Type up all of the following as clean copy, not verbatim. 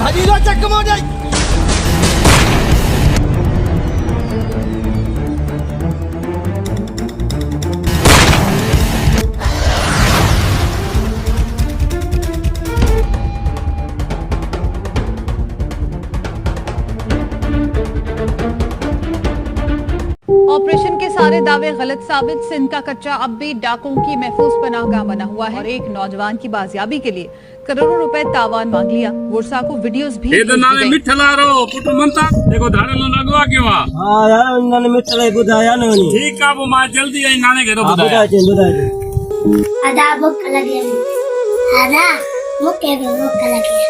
भाजी लो चक मो जाई ऑपरेशन के सारे दावे गलत साबित। सिंध का कच्चा अब भी डाकुओं की महफूज पनाहगाह बना हुआ है और एक नौजवान की बाजियाबी के लिए करोड़ों रुपए तावान मांग लिया। गुरसा को वीडियोस भी भेज दी गई। मिठलारो पुट मनता देखो धाड़े लो लगवा के वा हां यार नाने मिठले बुधाया न नी ठीक आ वो मां जल्दी आई नाने के तो बुधाया बुधाए आधा भूख लगी आधा मुके भूख लगी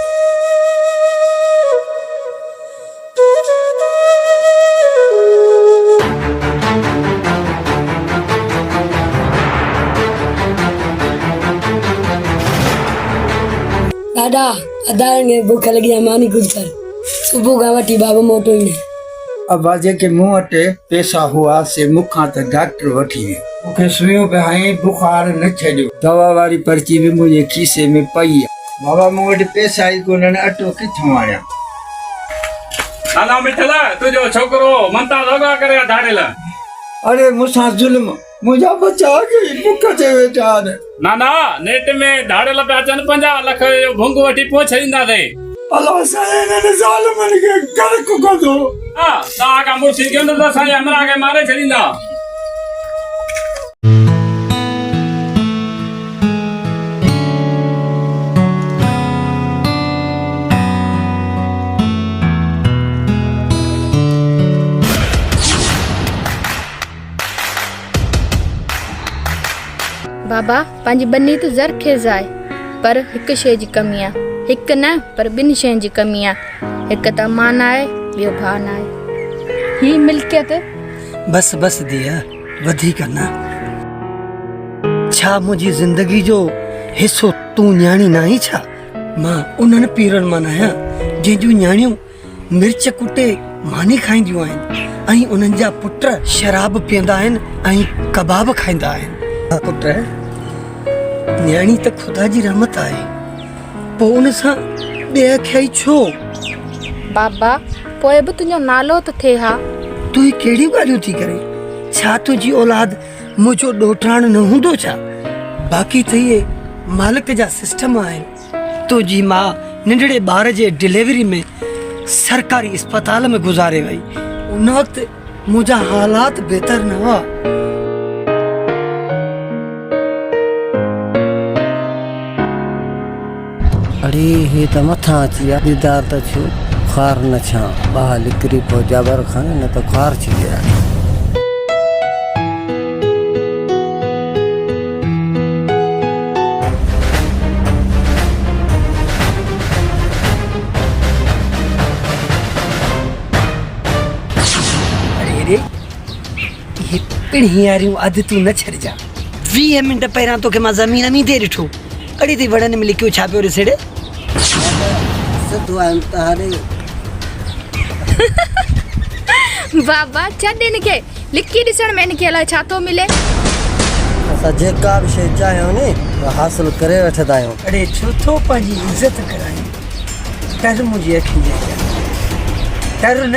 दादा अदांगे भूख लगी मानी कुछ कर सुबह गावटी बाबा मोटो ने अब आजे के मुंह अटे पैसा हुआ से मुखा त डॉक्टर वठी वे मुखे सुइयों पे हाई बुखार न छड्यो दवा वाली पर्ची भी मुझे खीसे में पई बाबा मोट पैसा ही को न अटो किथों आया नाना मिठला तुझो छोकरो मनता लगा करे धाड़े ला अरे मुसा जुल्म मुझा बचा गई मुख जे वेचान नाना नेट में धाड़े ला अचन 50 लाख जो भंग वठी पहुंचाईंदा थे अल्लाह साए ने जालमन के कर को दो हां ता का मुर्सी के अंदर साए हमरा के मारे छड़ींदा बाबा पंहिंजी बनी तो ज़र खे जाए पर हिकु शइ जी कमी आहे हिकु न पर ॿिनि शयुनि जी कमी आहे हिकु त मां न आहे ॿियो भाउ न आहे ही मिल्कियत बस बस दिया वधिक ना छा मुझी जिंदगी जो हिस्सो तू न्याणी नहीं छा मां उन्हनि पीरन मां आहियां जंहिंजूं न्याणियूं मिर्च कुटे मानी खाईंदियूं आहिनि ऐं उन्हनि जा पुट शराब पीअंदा आहिनि ऐं कबाब खाईंदा आहिनि पुट न्याणी त खुदा जी रहमत आहे पोइ उन सां ॿिए खे ई छो बाबा पोइ बि तुंहिंजो नालो त थिए हा तूं ही कहिड़ियूं ॻाल्हियूं थी करे छा तुंहिंजी औलाद मुंहिंजो ॾोहिटाण न हूंदो छा बाक़ी त इहे मालिक जा सिस्टम आहिनि तुंहिंजी मां नंढड़े ॿार जे डिलीवरी में सरकारी अस्पताल में गुज़ारे वई उन वक़्तु मुंहिंजा हालात बहितर न हुआ अरे हे त मथां अची विया दीदार त थियो खार न छा ॿाहिरि निकिरी पोइ जबर खाने न त खार थी विया अरे ये पिणी वारियूं आदतूं न छॾिजां 20 मिंट पहिरां तोखे मां ज़मीन में दे ॾिठो अड़ी थी वड़न में लिखियो छा पियो ॾिसड़े बाबा छॾ हिनखे लिखी ॾिसण में हिनखे अलाए छा थो मिले असां जेका बि शइ चाहियूं नी हासिल करे वठंदा आहियूं अड़े छो थो पंहिंजी इज़त करायूं कर मुंहिंजी अखियुनि जे कर न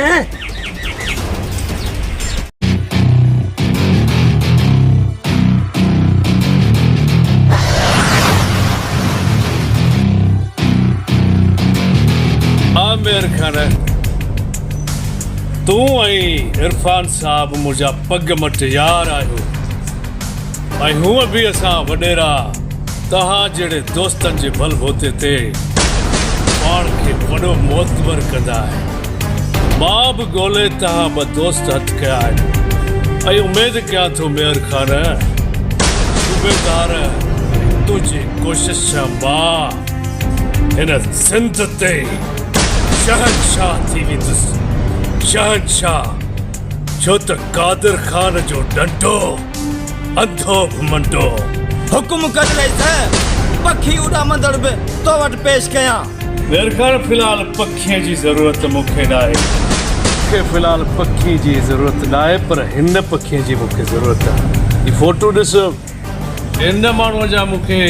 आमिर खान तू इरफान साहब मुझा पग मट यार आयो ऐं हूअ भी असां वडेरा तहां जड़े दोस्तन जे बल होते ते पाण खे वडो मोतबर कंदा है मां भी गोले तहां ब दोस्त हथ कया है ऐं उम्मीद कयां थो मेयर खान सूबेदार तुझी कोशिश मां हिन सिंध ते शहनशाह थी वेंदुस शहनशाह छो त कादिर खान जो डंडो अंधो घुमंडो हुकुम कर रहे पखी उड़ा मंदड़ में तो वट पेश कया मेरे खान फिलहाल पखियों की जरूरत मुखे ना है फिलहाल पखी की जरूरत ना है पर इन पखियों की मुखे जरूरत है ये फोटो ॾिसो इन माण्हूअ जा मुखे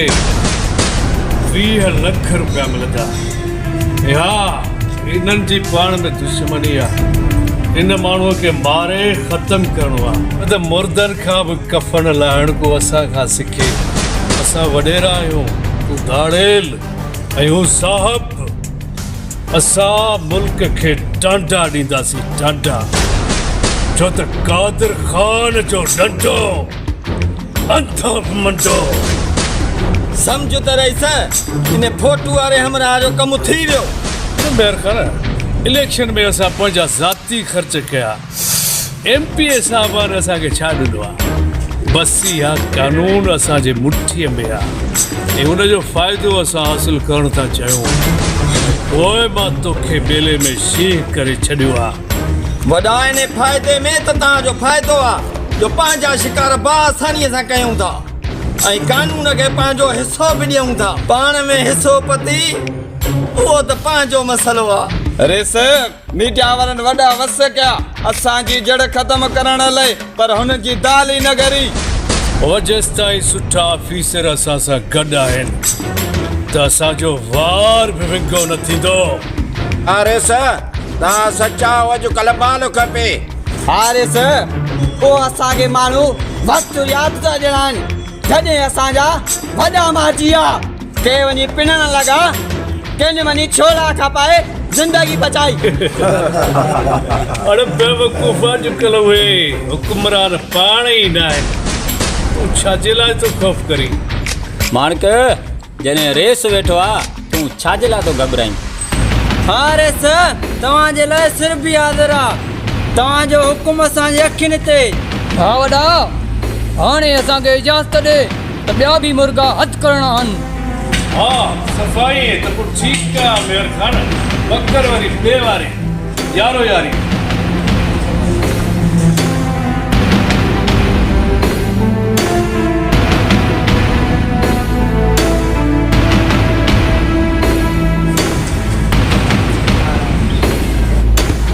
20 लाख रुपया मिलंदा हाँ इन्हनि जी पाण में दुश्मनी आहे। इन माण्हूअ खे मारे ख़तम करणो आहे त मुर्दनि खां बि कफ़न लाहिण को असां खां सिखे। असां वॾेरा आहियूं, तूं दाड़ेल ऐं हू साहब। असां मुल्क खे टांडा ॾींदासीं, टांडा, छो त कादिर ख़ान जो डंडो अंधो मंडो। समझो त रईस इन फोटू वारे हमरा जो कम थी वियो। मेहर खान इलेक्शन में असां पंहिंजा ज़ाती ख़र्च कया। MP साहबान असांखे छा ॾिनो आहे? बसी आहे कानून असांजे मुठीअ में आहे ऐं उनजो फ़ाइदो असां हासिल करणु था चाहियूं। पोइ मां तोखे मेले में शींहं करे छॾियो आहे। वॾा इन फ़ाइदे में त तव्हांजो फ़ाइदो आहे जो पंहिंजा शिकार बासानीअ सां कयूं था ऐं कानून खे पंहिंजो हिसो बि ॾियूं था। पाण में हिसो पती उहो त पंहिंजो मसइलो आहे। अरे सर, मीडिया वारनि वॾा वस कया असांजी जड़ ख़तम करण लाइ, पर हुन जी दाल ई न गरी। और जेसिताईं सुठा ऑफिसर असां सां गॾु आहिनि त असांजो वार बि विंगो न थींदो। अरे सर, तव्हां सचा अॼुकल्ह माल खपे। अरे सर, पोइ असांखे माण्हू वक़्तु यादि था ॾियनि जॾहिं असांजा वॾा माजी विया। के वञी पिनण लॻा, कंहिंजे वञी छोला खपाए ज़िंदगी बचाई। अरे बेवकूफ़, अॼुकल्ह उहे हुकुमरान पाण ई न आहिनि। तूं छाजे लाइ थो ख़ौफ़ करी? माणक जॾहिं रेस वेठो आहे तूं छाजे लाइ थो घबराईं? अरे सर, तव्हांजे लाइ सिर्फ़ बि हाज़िर आहे। तव्हांजो हुकुम असांजी अखियुनि ते। हा वॾा, हाणे असांखे इजाज़त ॾे त ॿिया बि मुर्गा हथु करणा आहिनि। हा, सफ़ाई त पोइ ठीकु आहे मेहर खान। बकर वारी ॿिए वारी यारो यारी।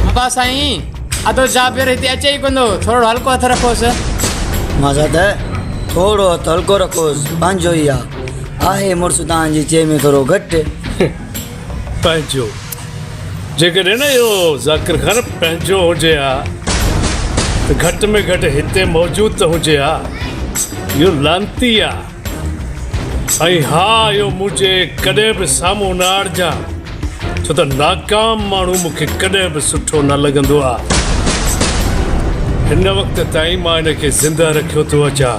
बाबा साईं, अदो जाबिर हिते अचे ई कोन, थोरो हल्को हथ रखोसि। मां चवां थोरो हथु हल्को रखोसि, पंहिंजो ई आहे मुड़ुसु तव्हांजी चए में थोरो घटि। पंहिंजो जेकॾहिं न इहो ज़ाकिर ख़ान पंहिंजो हुजे हा त घटि में घटि हिते मौजूदु त हुजे हा। इहो लांती आहे। ऐं हा, इहो मुंहिंजे कॾहिं बि साम्हूं न आणिजा, छो त नाकाम माण्हू मूंखे कॾहिं बि सुठो न लॻंदो आहे। हिन वक़्त ताईं मां हिनखे ज़िंदा रखियो थो अचां,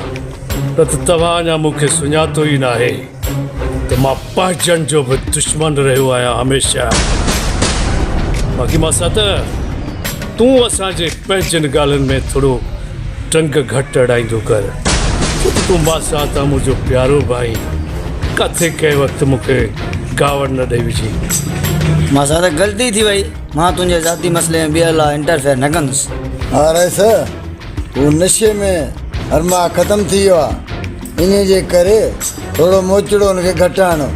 न त तव्हां अञा मूंखे सुञातो ई न आहे त मां पंहिंजनि जो बि दुश्मन रहियो आहियां हमेशह। बाक़ी मां सां त तूं असांजे पंहिंजनि ॻाल्हियुनि में थोरो टंग घटि अड़ाईंदो कर। तूं मां सां त मुंहिंजो प्यारो भाई, किथे कंहिं वक़्तु मूंखे कावड़ न ॾेई विझी। मां सां त ग़लती थी वई, मां तुंहिंजे ज़ाती मसइले में ॿिए लाइ इंटरफेयर न कंदुसि। अरे सर, हू नशे में हरमा ख़तम थी वियो आहे, इन जे करे थोरो मोचड़ो हुनखे घटि आणो।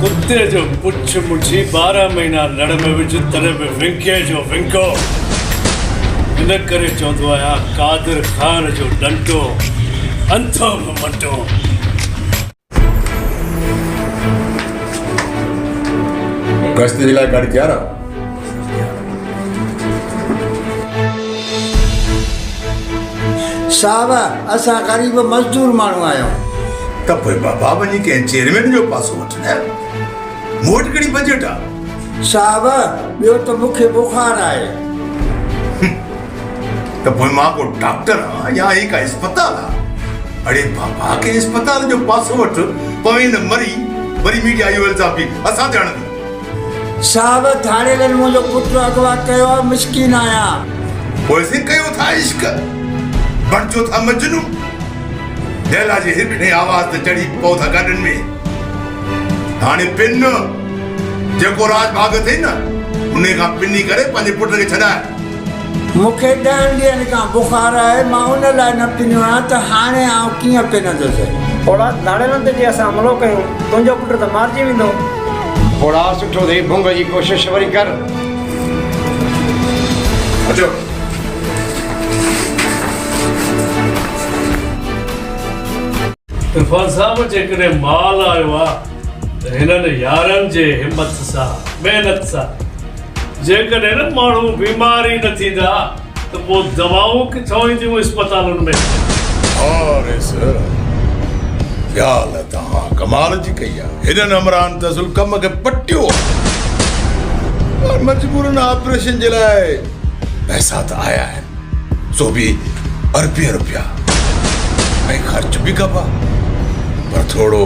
कुत्ते जो पुछ मुंहिंजी 12 महीना लड़ में विझ तॾहिं बि विंके जो विंको। इन करे चवंदो आहियां, कादिर ख़ान जो डंडो अंधो मंडो। गश्त जे लाइ गाॾी तयारु आहे? साहब, असां ग़रीब मज़दूर माण्हू आहियूं। त पोइ बाबा वञी कंहिं चेयरमैन जो पासो वठंदा। मूं वटि कहिड़ी बजट आहे? साहब, ॿियो त मूंखे बुखार आहे। त पोइ मां को डॉक्टर आहियां या ही का अस्पताल आहे? अड़े बाबा के अस्पताल जो पासो वठ, पवे न मरी वरी मीडिया इहो इल्ज़ाम बि असां ते हणंदी। साहब, थाणेलनि मुंहिंजो पुटु अगवा कयो आहे, मिसकीन आहियां। पोइ से कयो था इश्क, बणजो था मजनू। लैला जे हिकड़े आवाज़ ते चढ़ी पओ था गाॾनि में। हाणे पिन जेको राज भाग थिए न, उन खां पिनी करे पंहिंजे पुट खे छॾाए। मूंखे 10 ॾींहंनि खां बुखार आहे, मां उन लाइ न पिनियो आहियां, त हाणे आउं कीअं पिनंदुसि? थोड़ा थाणेलनि ते जे असां हमिलो कयूं, तुंहिंजो पुटु त मारिजी वेंदो। थोड़ा सुठो अथई, भुंग जी कोशिशि वरी कर। अचो। इरफान साहब, जेकॾहिं माल आयो आहे त हिननि यारनि जे हिमत सां, महिनत सां जेकॾहिं न माण्हू बीमार ई न थींदा त पोइ दवाऊं किथां ईंदियूं इस्पतालुनि में। अरे सर ॻाल्हि तव्हां कमाल जी कई आहे। हेॾनि अमरान त असल कम खे पटियो और मजबूरन ऑपरेशन जे लाइ पैसा त आया आहिनि, सो बि अरबे रुपया ऐं ख़र्च बि कबा, पर थोरो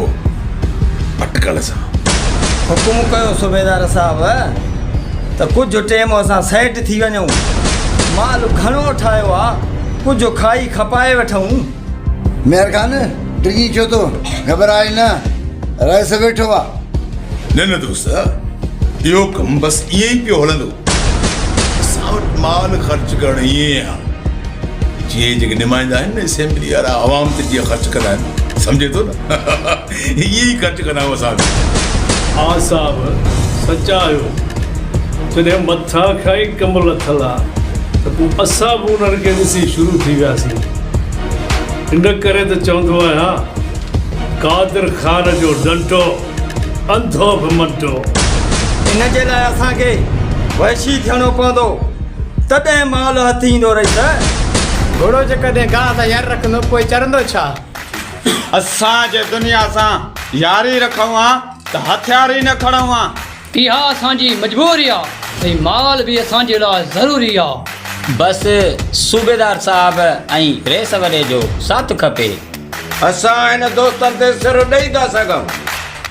अटकल सां। हुकुम कयो सूबेदार साहब त कुझु टाइम असां सेट थी वञूं। माल घणो ठाहियो आहे, कुझु खाई खपाए वठूं। मेहरखान डिॼी छो तो घबराए न, रहिस वेठो आहे। न न दोस्त, इहो कमु बसि ईअं ई पियो हलंदो। असां वटि माल ख़र्च करणु ईअं आहे जीअं जेके नुमाइंदा आहिनि न असेंबली वारा आवाम ते जीअं ख़र्च कंदा आहिनि, सम्झे थो न? ईअं ई ख़र्च कंदा आहियूं असां बि। हा साहब सचा आहियो। जॾहिं मथां खां ई कमु लथल आहे त पोइ असां बि उन्हनि खे ॾिसी शुरू थी वियासीं। इन करे त चवंदो आहियां कादिर ख़ान जो डंटो अंधो बि मंटो। इन जे लाइ असांखे वैशी थियणो पवंदो, तॾहिं माल हथी ईंदो रही। घोड़ो जेकॾहिं गाह सां यार रखंदो पोइ चरंदो छा? असां जे दुनिया सां यारी रखूं हा त हथियार ई न खणूं हा। इहा असांजी मजबूरी आहे ऐं माल बि असांजे लाइ ज़रूरी आहे। बसि सूबेदार साहब ऐं रेस वॾे जो साथ खपे। असां हिन दोस्तनि ते सिर ॾेई था सघूं।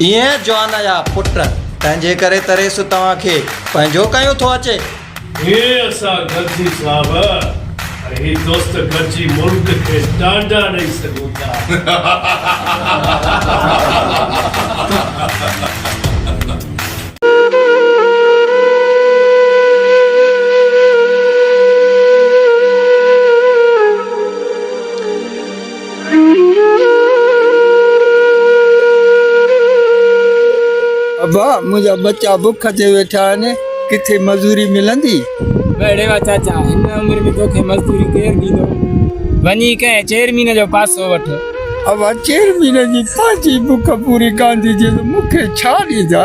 इएं जवान जा पुट तंहिंजे करे त रेस तव्हांखे पंहिंजो कयो थो अचे। हे असां गॾिजी साहब ऐं ही दोस्त गॾिजी मुल्क खे टांडा ॾेई सघूं था। अब्बा मुंहिंजा बच्चा बुख ते वेठा आहिनि, किथे मज़ूरी मिलंदी? बड़े वा चाचा, हिन उमिरि में तोखे मज़दूरी केरु ॾींदो? वञी कंहिं चेयरमैन जो पासो वठ। अब्बा चेयरमैन जी पंहिंजी बुख पूरी कान थी थिए त मूंखे छा ॾींदा?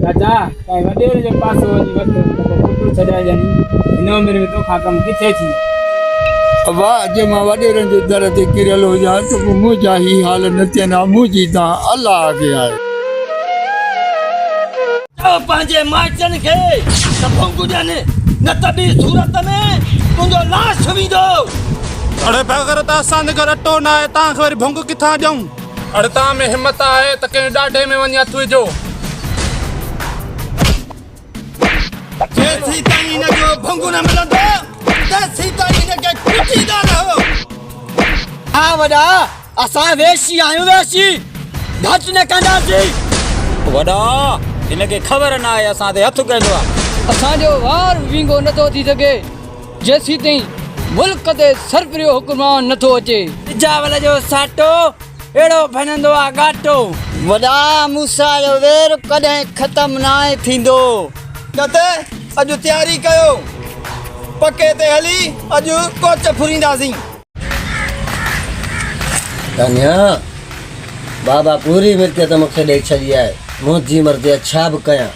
चाचा कंहिं वॾेरे जो पासो वञी वठ त पोइ पुटु छॾाइजांइ। हिन उमिरि में तोखां कमु किथे थी? अब्बा अॼु मां वॾेरनि जे दर ते किरियल हुजां त पोइ मुंहिंजा ई हाल न थियनि हा। मुंहिंजी तव्हां अलाह खे आहे। पंहिंजे माइटनि खे त भोंगू ॾियनि, न त ॿी सूरत में तुंहिंजो लाश वेंदो। अड़े बग़ैर त असांजे घर अटो न आहे, तव्हांखे वरी भुंग किथां ॾियूं? अड़े तव्हां में हिमत आहे त कंहिं ॾाढे में वञी हथु विझो। जेसीं ताईं हिनजो भुंगू न मिलंदो तेसीं ताईं हिनखे कुटींदा रहो। हा वॾा, असां वेशी आहियूं, वेशी घटि न कंदासीं। वॾा हिनखे ख़बर न आहे असां ते हथु कंदो आहे। असांजो वार विंगो नथो थी सघे जेसीं ताईं मुल्क ते सरफरियो हुकुमरान नथो अचे। चावल जो साटो अहिड़ो भनंदो आहे घाटो। वॾा मूंसां जो वेर कॾहिं ख़तमु न थींदो। कते अॼु तयारी कयो, पके ते हली अॼु कोच फुरींदासीं। कन्या बाबा पूरी मिल्कियत मूंखे ॾेई छॾी आहे, मुंहिंजी मर्ज़ी छा बि कयां।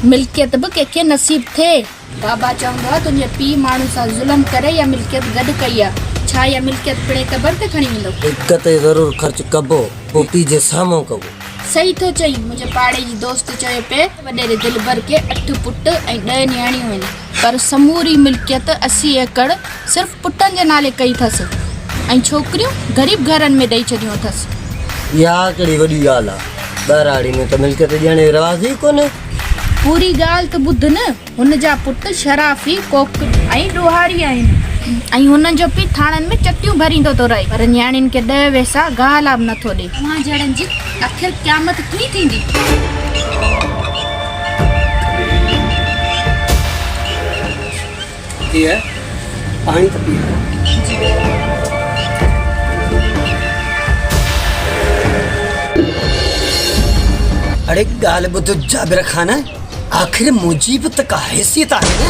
मिल्कियत बि कंहिंखे नसीब थिए। बाबा चवंदो आहे तुंहिंजे पीउ माण्हू सां ज़ुल्म करे या मिल्कियत गॾु कई आहे, छा या मिल्कियत पिणे क़बर ते खणी वेंदो? हिक ते ज़रूरु ख़र्च कबो, पोइ पीउ जे साम्हूं कबो। सही थो चई। मुंहिंजे पाड़े जी दोस्त चयो पे वॾेरे दिलबर खे 8 पुट ऐं 10 नियाणियूं आहिनि, पर समूरी मिल्कियत 80 एकड़ सिर्फ़ु पुटनि जे नाले कई अथसि ऐं छोकिरियूं ग़रीब घरनि में ॾेई छॾियूं अथसि। इहा कहिड़ी वॾी ॻाल्हि आहे? ॿारहाड़ी में त मिल्कियत ॾियण जो रिवाज़ ई कोन्हे। पूरी ॻाल्हि त ॿुध न, हुन जा पुट शराफ़ी कोक ऐं ॾोहारी आहिनि ऐं हुननि जो पीउ थाणनि में चटियूं भरींदो थो रहे, पर नियाणियुनि खे 10 पैसा गाह लाभ नथो ॾे। मां जड़नि जी आख़िर क़यामत कीअं थींदी? पाणी त पी। अरे ॻाल्हि ॿुध जाबिर ख़ान, आख़िर मुंहिंजी बि त का हैसियत आहे न।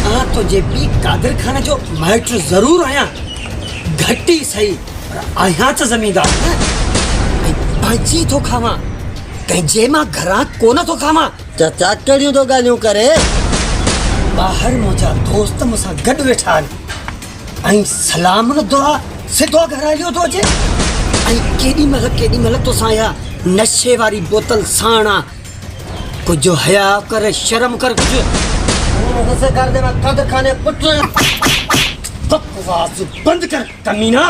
मां तुंहिंजे पीउ कादिर ख़ान जो माइट ज़रूरु आहियां, घटि ई सही, पर आहियां त ज़मींदार न। ऐं पंहिंजी थो खावां, कंहिंजे मां घरां कोन थो खावां। चाचा कहिड़ियूं थो ॻाल्हियूं करे? ॿाहिरि मुंहिंजा दोस्त मूंसां गॾु वेठा आहिनि ऐं सलाम न दुआ सिधो घर हलियो थो अचे ऐं केॾी महिल तोसां इहा नशे वारी बोतल साण आहे कुझु हया कर शर्म कर कुझु कर दे कद खाने पुट बकवास बंद कर कमीना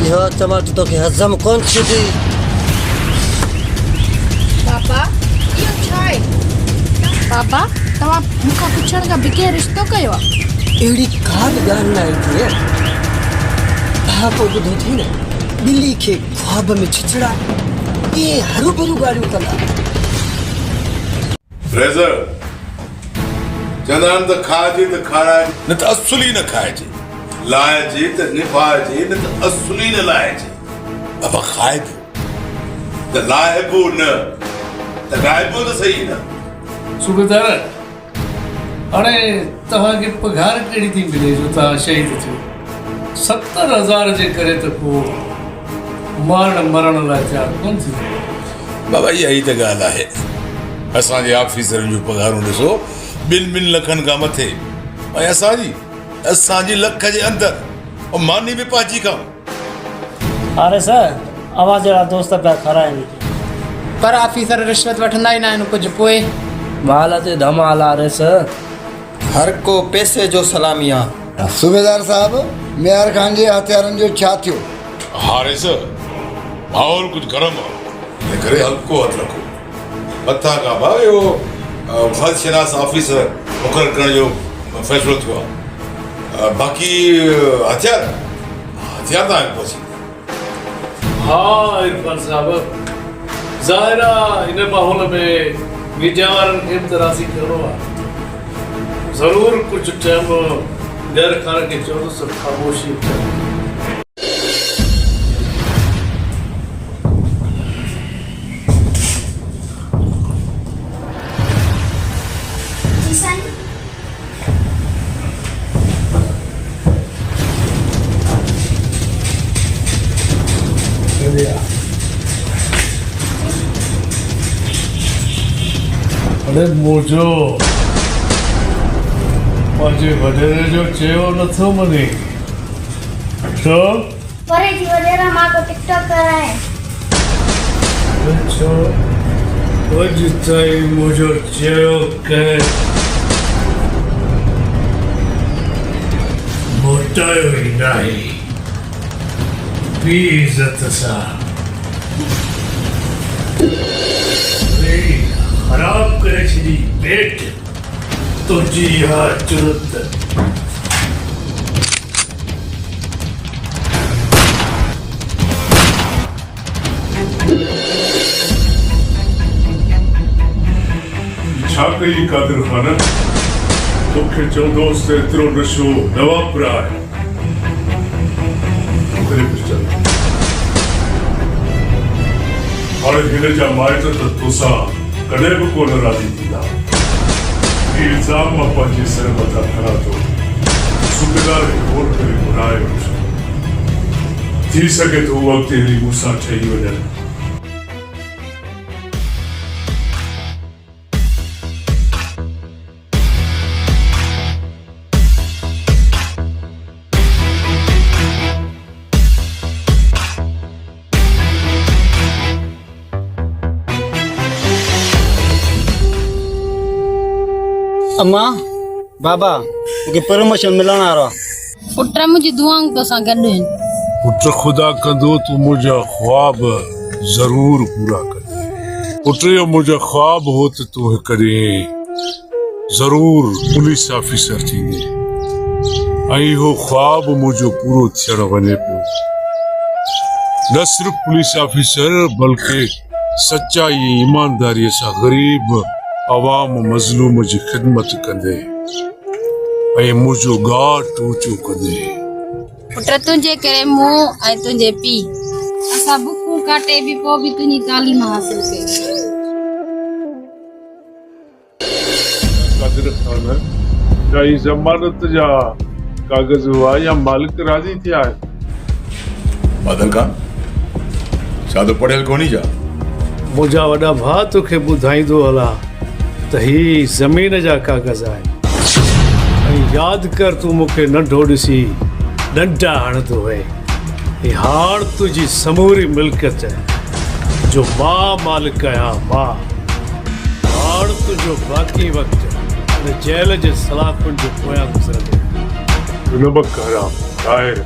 इहो टमाटो तोखे हज़म कोन थींदी पापा इहो छा आहे पापा तव्हां मूंखां पुछण खां बिके रिश्तो कयो आहे अहिड़ी का बि ॻाल्हि न आहे थिए हा पोइ ॿुधो थी न ॿिली खे ख्वाब में छिछड़ा इहे हरू भरू ॻाल्हियूं कंदा रेज़र चवंदा आहिनि त खाइजे त खाराइजे न त असुली न खाइजे लाइजे त निभाइजे न त असुली न लाइजे बाबा खाइबो त लाइबो न त गाइबो त सही न सूबेदार हाणे तव्हांखे पघार कहिड़ी थी मिले जो तव्हां शहीद थियो 70,000 जे करे त पोइ मरण लाइ तयारु कोन थी बाबा इहा ई त ॻाल्हि आहे असांजे ऑफिसरनि जूं पघारूं ॾिसो 2 लखनि खां मथे ऐं असांजी लख जे अंदरि ऐं मानी बि पंहिंजी खाऊं अरे सर अवां जहिड़ा दोस्त पिया खाराइनि पर ऑफिसर रिश्वत वठंदा ई न आहिनि कुझु पोइ माल ते धमाल आहे सर हर को पैसे जो सलामी आहे सूबेदार साहब मेयर खान जे हथियारनि जो छा थियो हारे सर माहौल कुझु गरम आहे इन करे हल्को हथ रखो मथां खां भाउ इहो फर्ज़शनास ऑफिसर मुक़ररु करण जो फ़ैसिलो थियो आहे बाक़ी हथियार तव्हांखे पहुची हाँ इरफान साहब ज़ाहिर आहे इन माहौल में मीडिया वारनि खे बि त राज़ी करिणो आहे ज़रूरु कुझु टाइम गैर खान खे चवंदुसि ख़ामोशी अरे मोजो पंहिंजे वॾेरे जो चयो नथो मञे छो परे जी वडेरा मां को टिकटॉक कराए छो अॼु ताईं मुंहिंजो चयो कंहिं मोटायो ई नाहे बी इज़त सां खराब करे छॾी पेट तुंहिंजी इहा जुरत छा कई कादिर ख़ान तोखे चवंदोसि त एतिरो नशो न वापराए हाणे हिन जा माइट त तोसां कॾहिं बि कोन राज़ी थींदा इल्ज़ाम मां पंहिंजे सर मथां खणां थो सूबेदार खे फ़ोन करे घुराए वठो थी सघे थो उहा अॻिते हली मूंसां ठही वञनि अम्मा बाबा मूंखे प्रमोशन मिलण वारो आहे पुट मुंहिंजी दुआऊं तोसां गॾु आहिनि पुट खुदा कंदो तूं मुंहिंजा ख्वाब ज़रूर पूरा कंदे पुट जो मुंहिंजो ख्वाब हो त तूं हिकु ॾींहुं ज़रूर पुलिस ऑफिसर थींदे ऐं इहो ख्वाब मुंहिंजो पूरो थियण वञे पियो न सिर्फ़ पुलिस ऑफिसर बल्कि सच्चाई ऐं ईमानदारीअ सां ग़रीब अवाम मज़लूम जी ख़िदमत कंदे ऐं मुंहिंजो घाट ऊचो कंदे पुट तुंहिंजे करे मूं ऐं तुंहिंजे पीउ असां बुकूं काटे बि पोइ बि तुंहिंजी तालीम हासिल कई कादिर ख़ान काई ज़मानत जा कागज़ हुआ या मालिक राज़ी थिया आहिनि बादल खान छा तो पढ़ियल कोन्ही छा मुंहिंजा वॾा भाउ तोखे ॿुधाईंदो हला त ही ज़मीन जा कागज़ आहिनि ऐं यादि कर तूं मूंखे नंढो ॾिसी डंडा हणंदो हुए ही हाण तुंहिंजी समूरी मिल्कियत जो मां मालिक आहियां मां। हाण तुंहिंजो बाक़ी वक़्तु जेल जे सलाखुनि जे पोयां गुज़रंदो। नमक हराम ठाहिर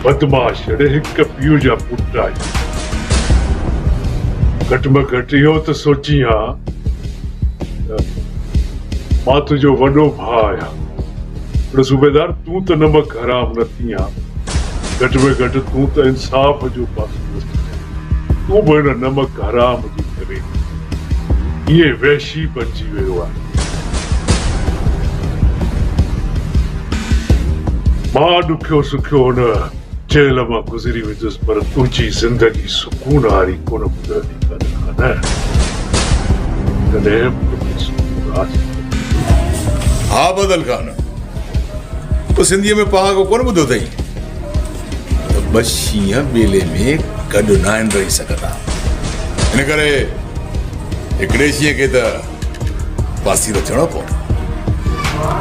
बदमाश अड़े हिकु पीउ जा पुट आहिनि। घटि में घटि इहो त सोची हा मां तुंहिंजो वॾो भाउ आहियां पर सूबेदार तूं त नमक हराम न थी आहे। घटि में घटि तूं त इंसाफ़ जो पासो तूं बि हिन नमक हराम जे करे इहे वहशी बणिजी वियो आहे। मां ॾुखियो सुखियो हुन जेल मां गुज़री वेंदुसि पर तुंहिंजी ज़िंदगी सुकून वारी कोन गुज़रंदी हा बदल खान तो सिंधीअ में पहां को कोन ॿुधो अथई त ॿ शींहं ॿेले में गॾु न आहिनि रही सघंदा। हिन करे हिकिड़े शींहं खे त पासीरो थियणो पवंदो।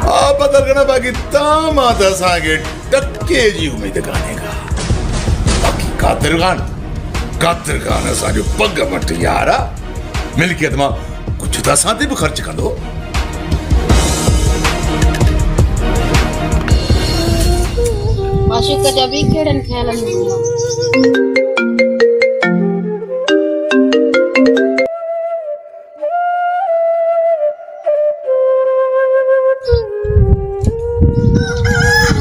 हा बदल खान बाक़ी तव्हां मां त असांखे टके जी उमेद कान्हे का। बाक़ी कातिर खान असांजो पग मट यार आहे। मिल्कियत मां कुझु त असां ते बि ख़र्च कंदो। आशिक जा बि कहिड़नि ख़्यालनि में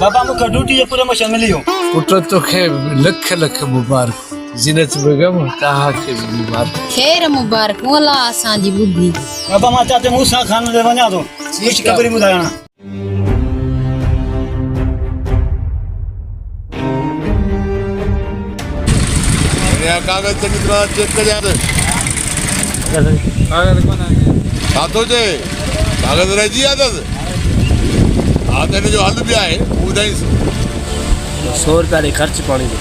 बाबा मूंखे ड्यूटी जो प्रमोशन मिली वियो। पुट तोखे लख लख मुबारक। ज़ीनत बेगम तव्हांखे बि मुबारक। ख़ैर मुबारक ओला असांजी ॿुधी। बाबा मां चाचे मूसा खान ते वञा थो कुझु ख़बरी ॿुधाइणा। कागज चङी तरह चेक कजां त छा थो चए कागज़ रहिजी विया अथसि। हा त हिन जो हल बि आहे ॿुधाईंसि। 100 रुपया ॾे ख़र्च पाणी जो।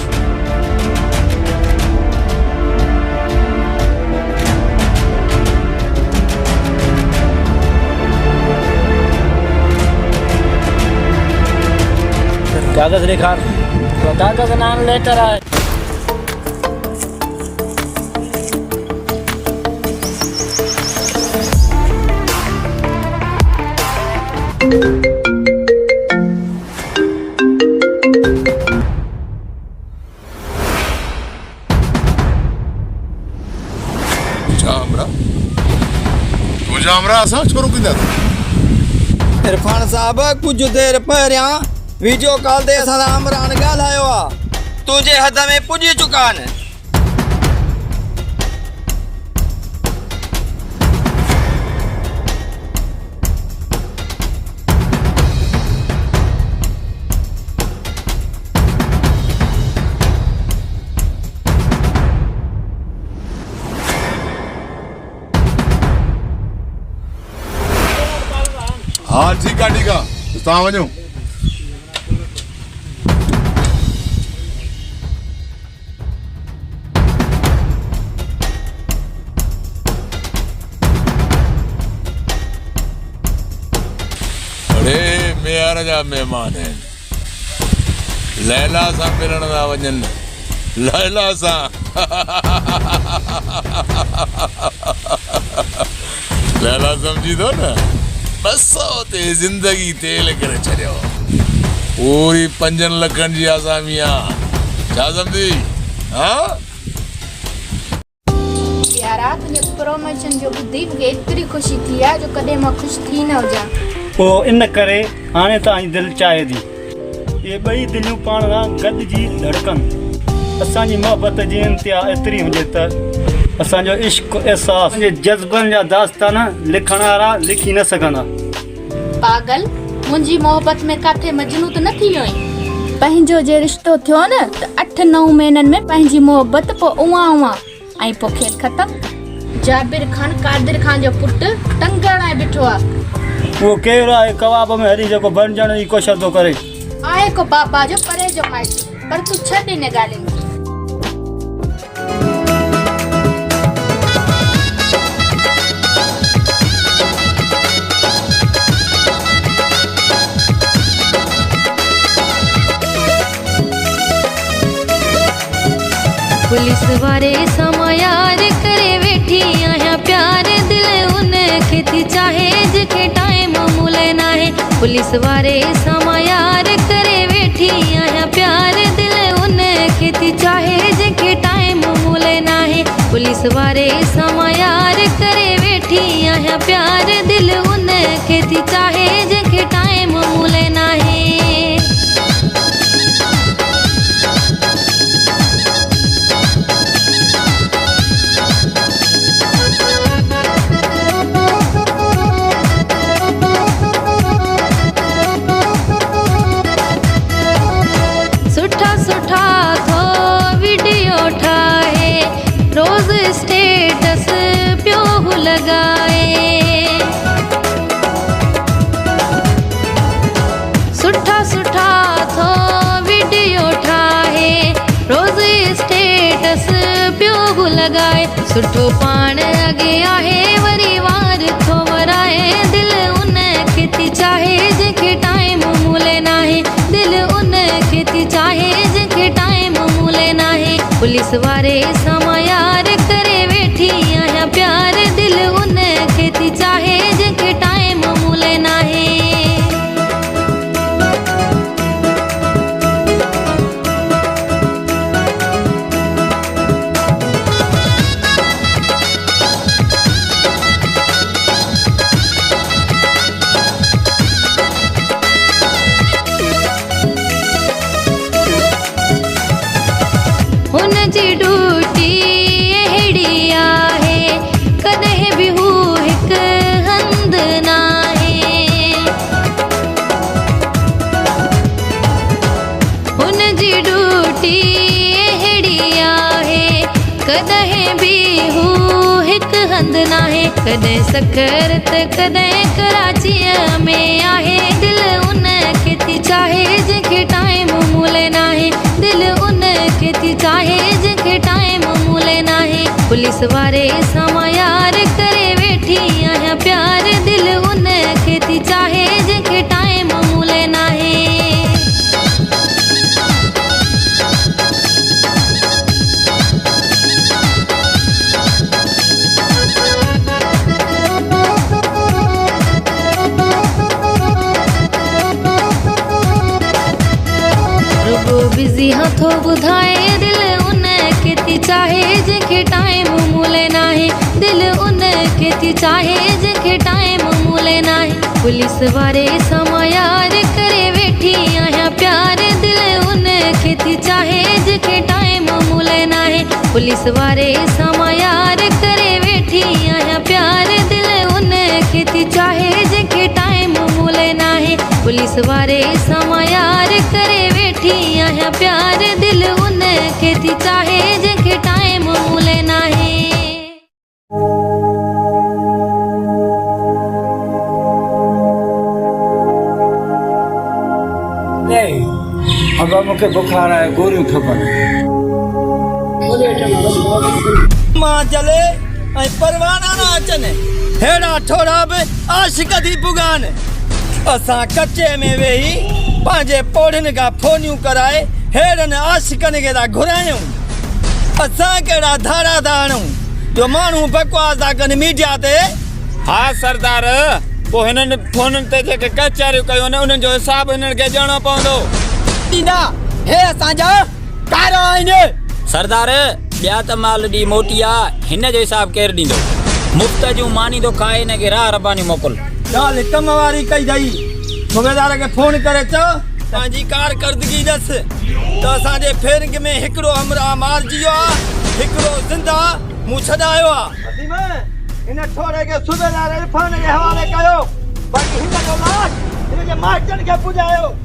कागज ॾेखार। कागज नाम लेटर आहे। असां छोरो कंदा इरफान साहब कुझु देरि पहिरियां वीडियो कॉल ते असां सां इमरान ॻाल्हायो आहे। तुंहिंजे हद में पुॼी चुका आहिनि। हाँ ठीक है तव्हां वञो। अरे मेयर जा महिमान आहिनि। लैला सां मिलण था वञनि। लैला सां लैला सम्झी थो न। 200 ते ज़िंदगी तेल करे छॾियो। पूरी 5 लखनि जी आसामी आहे। छा सम्झी? हा यारा तुंहिंजे प्रमोशन जो ॿुधी मूंखे एतिरी ख़ुशी थी आहे जो कॾहिं मां ख़ुशि थी न हुजां। पोइ इन करे हाणे तव्हांजी दिलि चाहे थी इहे ॿई दिलियूं पाण सां गॾिजी धड़कनि। असांजी मोहबत जी इंतिहा एतिरी हुजे त असांजो इश्क एहसास जज़्बनि जा दास्तान लिखण वारा लिखी न सघंदा। पागल मुंहिंजी मोहबत में काथे मजनू त न थी वियो आहीं। पंहिंजो जे रिश्तो थियो न त 8-9 महीननि में पंहिंजी मोहबत पोइ उहा ऐं पोइ खेल ख़तमु। जाबिर खान कादिर खान जो पुटु टंगण ऐं बीठो आहे। उहो केरु आहे कबाब में हरी जेको बणजण जी कोशिशि थो करे। आहे को बाबा जो परे जो माइट पर तूं छॾ इन ॻाल्हियुनि खे। पुलिस वारे सां यार करे वेठी आहियां प्यार दिल उन खे थी चाहे जंहिंखे टाइम मूले नाहे पुलिस वारे सां यार करे वेठी आहियां प्यार दिल उन खे थी चाहे जंहिंखे टाइम मूले नाहे पुलिस वारे सां यार करे वेठी आहियां प्यार दिल उन खे थी चाहे जंहिंखे टाइम मूले नाहे सुठा सुठा थो वीडियो ठाहे रोज़ स्टेटस पियो लॻाए सुठा सुठा थो वीडियो ठाहे रोज़ स्टेटस पियो लॻाए सुठो पाण अॻे आहे वरी वार थो वराए दिल उन खे थी चाहे जंहिंखे टाइम मूले नाहे दिल उन खे थी चाहे जंहिंखे टाइम मूले नाहे पुलिस वारे सां यार करे वेठी आहियां प्यार दिल उन खे थी चाहे जंहिंखे टाइम मूले नाहे हुन जी ड्यूटी अहिड़ी आहे कॾहिं बि हू हिकु हंधि नाहे हुन जी ड्यूटी अहिड़ी आहे कॾहिं बि हू हिकु हंधि नाहे कॾहिं सखर त कॾहिं कराचीअ में आहे दिल उन खे थी चाहे जंहिंखे टाइम मूले नाहे दिल उन खे थी चाहे जंहिंखे टाइम मूले नाहे पुलिस वारे सां यार करे वेठी आहियां प्यार दिल उन खे थी चाहे जंहिंखे टाइम मूले नाहे बिज़ी हथो ॿुधाए दिल उन खे थी चाहे जंहिंखे टाइम मूले नाहे दिल उन खे थी चाहे जंहिंखे टाइम मूले नाहे पुलिस वारे सां यार करे वेठी आहियां प्यार दिल उन खे थी चाहे जंहिंखे टाइम मूले नाहे पुलिस वारे सां यार करे वेठी आहियां प्यार दिल उन खे थी चाहे जंहिंखे टाइम मूले नाहे पुलिस वारे सां यार करे वेठी आहियां प्यार दिल उन खे थी चाहे जंहिंखे टाइम मूले नाहे अबा मूंखे बुखार आहे गोरियूं खपनि मां चले ऐं परवाना न अचनि हेड़ा ठोड़ा बि आशिक थी पुगान असां कचे में वेही पंहिंजे पोड़ियुनि खां फोनियूं कराए हेड़नि आशिकनि खे था घुरायूं असां कहिड़ा धारा था हणूं जो माण्हू बकवास था कनि मीडिया ते हा सरदार पोइ हिननि फोननि ते जेके कचहरियूं कयूं न उन्हनि जो हिसाबु हिननि खे ॾियणो पवंदो ॾींदा हे असांजा कारो आहिनि सरदार ॿिया त माल ॾी मोटी आहे हिन जो हिसाबु केरु ॾींदो मुफ़्त जूं मानी थो खाए हिन खे राह रबानी मोकिल ॻाल्हि कम वारी कई अथई सूबेदार खे फोन करे चओ तव्हांजी कारकर्दगी ॾस त असांजे फेरिंग में हिकिड़ो हमराह मारिजी वियो आहे हिकिड़ो ज़िंदा मूं छॾायो आहे हिन ठोड़े खे सूबेदार इरफान जे हवाले कयो बाक़ी हिन जो लाश हिन जे माइटनि खे पुॼायो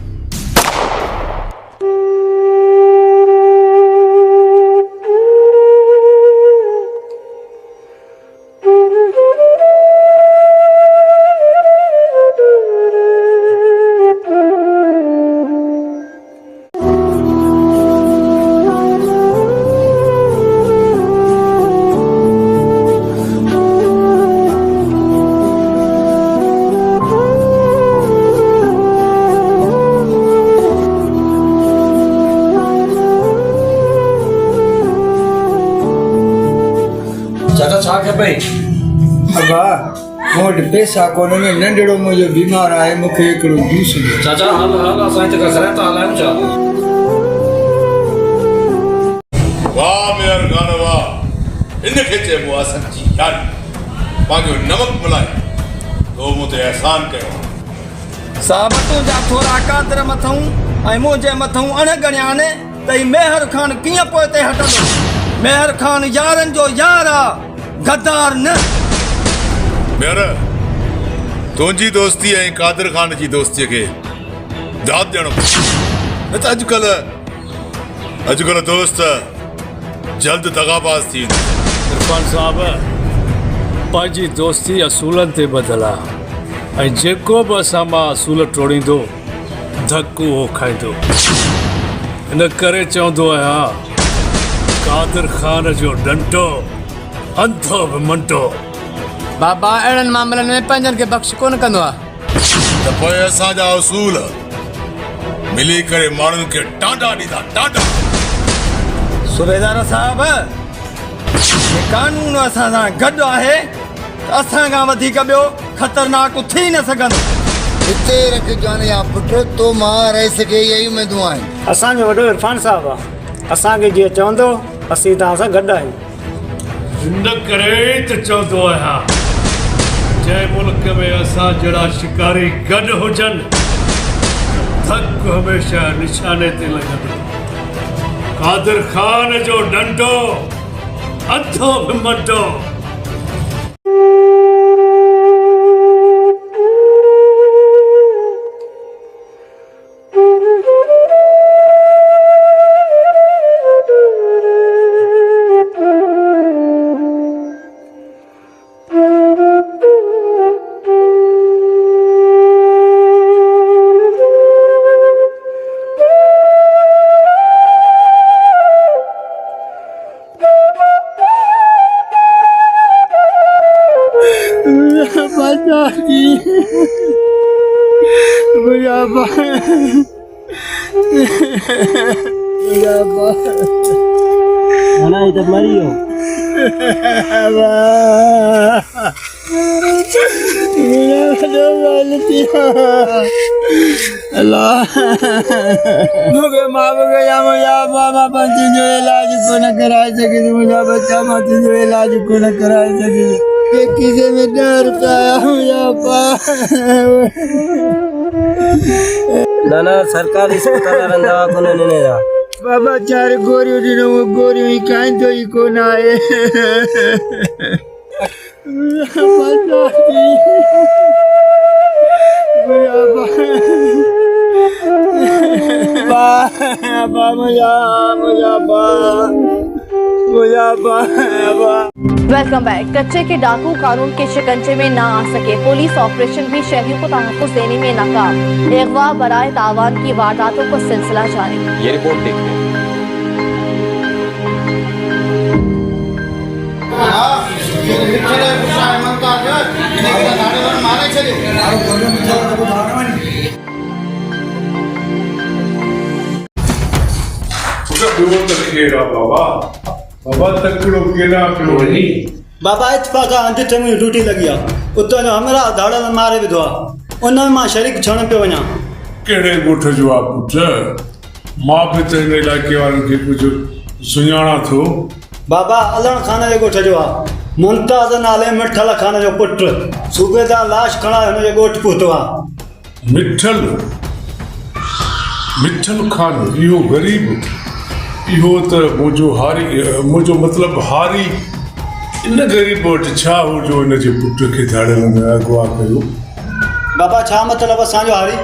वटि पैसा कोन्हनि नंढड़ो मुंहिंजो बीमार आहे मूंखे हिकिड़ो जूस ॾियो चाचा हाल हाल असां हिते कसरत था हलायूं छा वाह मेहर गान वाह इनखे चइबो आहे सची यारी पंहिंजो नमक मिलाए तो मूं ते एहसान कयो साहब तुंहिंजा थोरा कादर मथऊं ऐं मुंहिंजे मथऊं अणगणिया आहिनि त ही मेहर ख़ान कीअं पोइ ते हटंदो मेहर ख़ान यारनि जो यार आहे गद्दार न मेहर तुंहिंजी दोस्ती ऐं कादिर ख़ान जी दोस्तीअ खे दाद ॾियणो न त अॼुकल्ह दोस्त जल्द दगाबाज़ थी इरफान साहब पंहिंजी दोस्ती असूलनि ते ॿधल आहे ऐं जेको बि असां मां असूल टोड़ींदो धकु उहो खाईंदो इन करे चवंदो आहियां कादिर ख़ान जो डंटो अंधो बि मंटो बाबा अहिड़नि मामलनि में पंहिंजनि खे बख़्श कोन कंदो आहे त पोइ असांजा असूल मिली करे माण्हुनि खे टांडा ॾींदा टांडा सूबेदार साहब ये कानून असां सां गॾु आहे त असां खां वधीक ॿियो ख़तरनाक थी न सघंदो हिते रखिजान या पुट तो मां रही सघे इहा ई उमेदूं आहिनि असांजो वॾो इरफान साहब आहे असांखे जीअं चवंदो असीं तव्हां सां गॾु आहियूं इन करे त चवंदो आहियां जंहिं मुल्क में असां जहिड़ा शिकारी गॾु हुजनि धकु हमेशह निशाने ते लॻंदो कादिर ख़ान जो डंडो अंधो बि मंटो मूंखे माफ़ कया मुंहिंजा मां तुंहिंजो इलाज कोन कराए सघियुसि मुंहिंजा बच्चा मां तुंहिंजो इलाज कोन कराए सघियुसि किसे में डर पाया मुंहिंजा ना सरकारी अस्पताल दवा कोन ॾिने बाबा 4 गोरियूं ॾिनो गोरियूं ई खाईंदो ई कोन आहे वेलकम बैक। कच्चे के डाकू कानून के शिकंजे में ना आ सके, पुलिस ऑपरेशन भी शहरियों को तहफ़्फ़ुज़ देने में नाकाम, अगवा बराए तावान की वारदातों का सिलसिला जारी। ये रिपोर्ट देखते हैं। बाबा इत्तफाक़ अंधे ते मुंहिंजी ड्यूटी लॻी आहे उतां जो हमरा धाड़ल मारे विधो आहे उन में मां शरीक छण पियो वञा कहिड़े ॻोठ जो आहे पुट मां बि त हिन इलाइक़े वारनि खे कुझु सुञाणा थो बाबा अलण खान जे ॻोठ जो आहे मुमताज़ नाले मिठल खान जो पुटु सूबेदार लाश खणा हुनजे ॻोठ पहुतो आहे मिठल खान इहो ग़रीब इहो त मुंहिंजो मतिलबु हारी इन ग़रीब वटि छा हुजो हिनजे पुट खे धाड़े में अगवा कयो बाबा छा मतिलबु असांजो हारी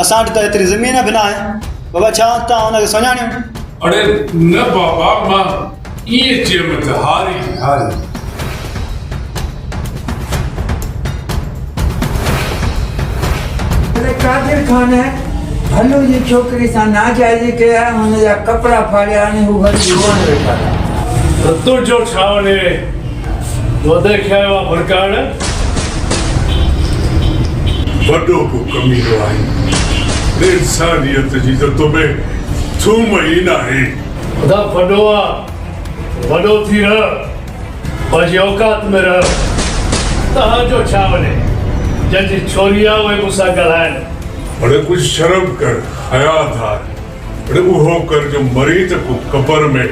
असां वटि त एतिरी ज़मीन बि न आहे बाबा छा तव्हां हुनखे सुञाणियो अड़े न बाबा मां ईअं चयुमि त हारी कादिर खान भलो जी छोकिरी सां नाजाइज़ी कया हुनजा कपिड़ा फाड़िया आहिनि हू वरी रोअण वेठा तुंहिंजो छा वञे तो देखियो आहे भड़काइण वॾो को कमीनो आहे इंसानियत जी त तोमें थूम ई न आहे ख़ुदा वॾो आहे वॾो थी रह पंहिंजी औकात में रह तव्हांजो छा वञे जंहिंजी छोरी आहे उहे मूंसां ॻाल्हाइनि। अरे कुछ शर्म कर, हया धार। अरे उहो कर जो मरीज को कबर में